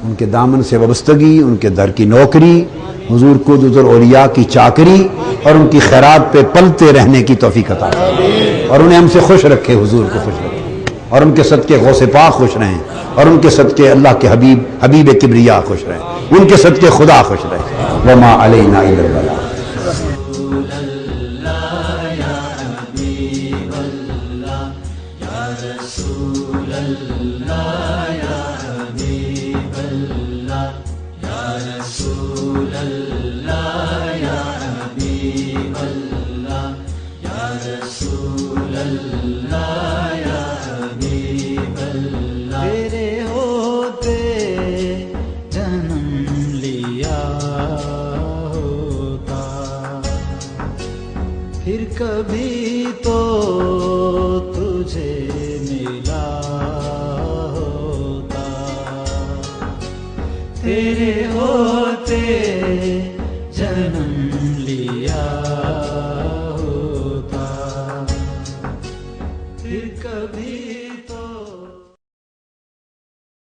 ان کے دامن سے وابستگی، ان کے در کی نوکری، حضور کو حضور اولیاء کی چاکری اور ان کی خیرات پہ پلتے رہنے کی توفیق عطا فرمائے، اور انہیں ہم سے خوش رکھے، حضور کو خوش رکھے، اور ان کے صدقے غوث پاک خوش رہیں، اور ان کے صدقے اللہ کے حبیب کبریا خوش رہیں، ان کے صدقے خدا خوش رہے۔ وما علینا الا البلاغ۔ پھر کبھی تو تجھے ملا ہوتا، تیرے ہوتے جنم لیا ہوتا، پھر کبھی تو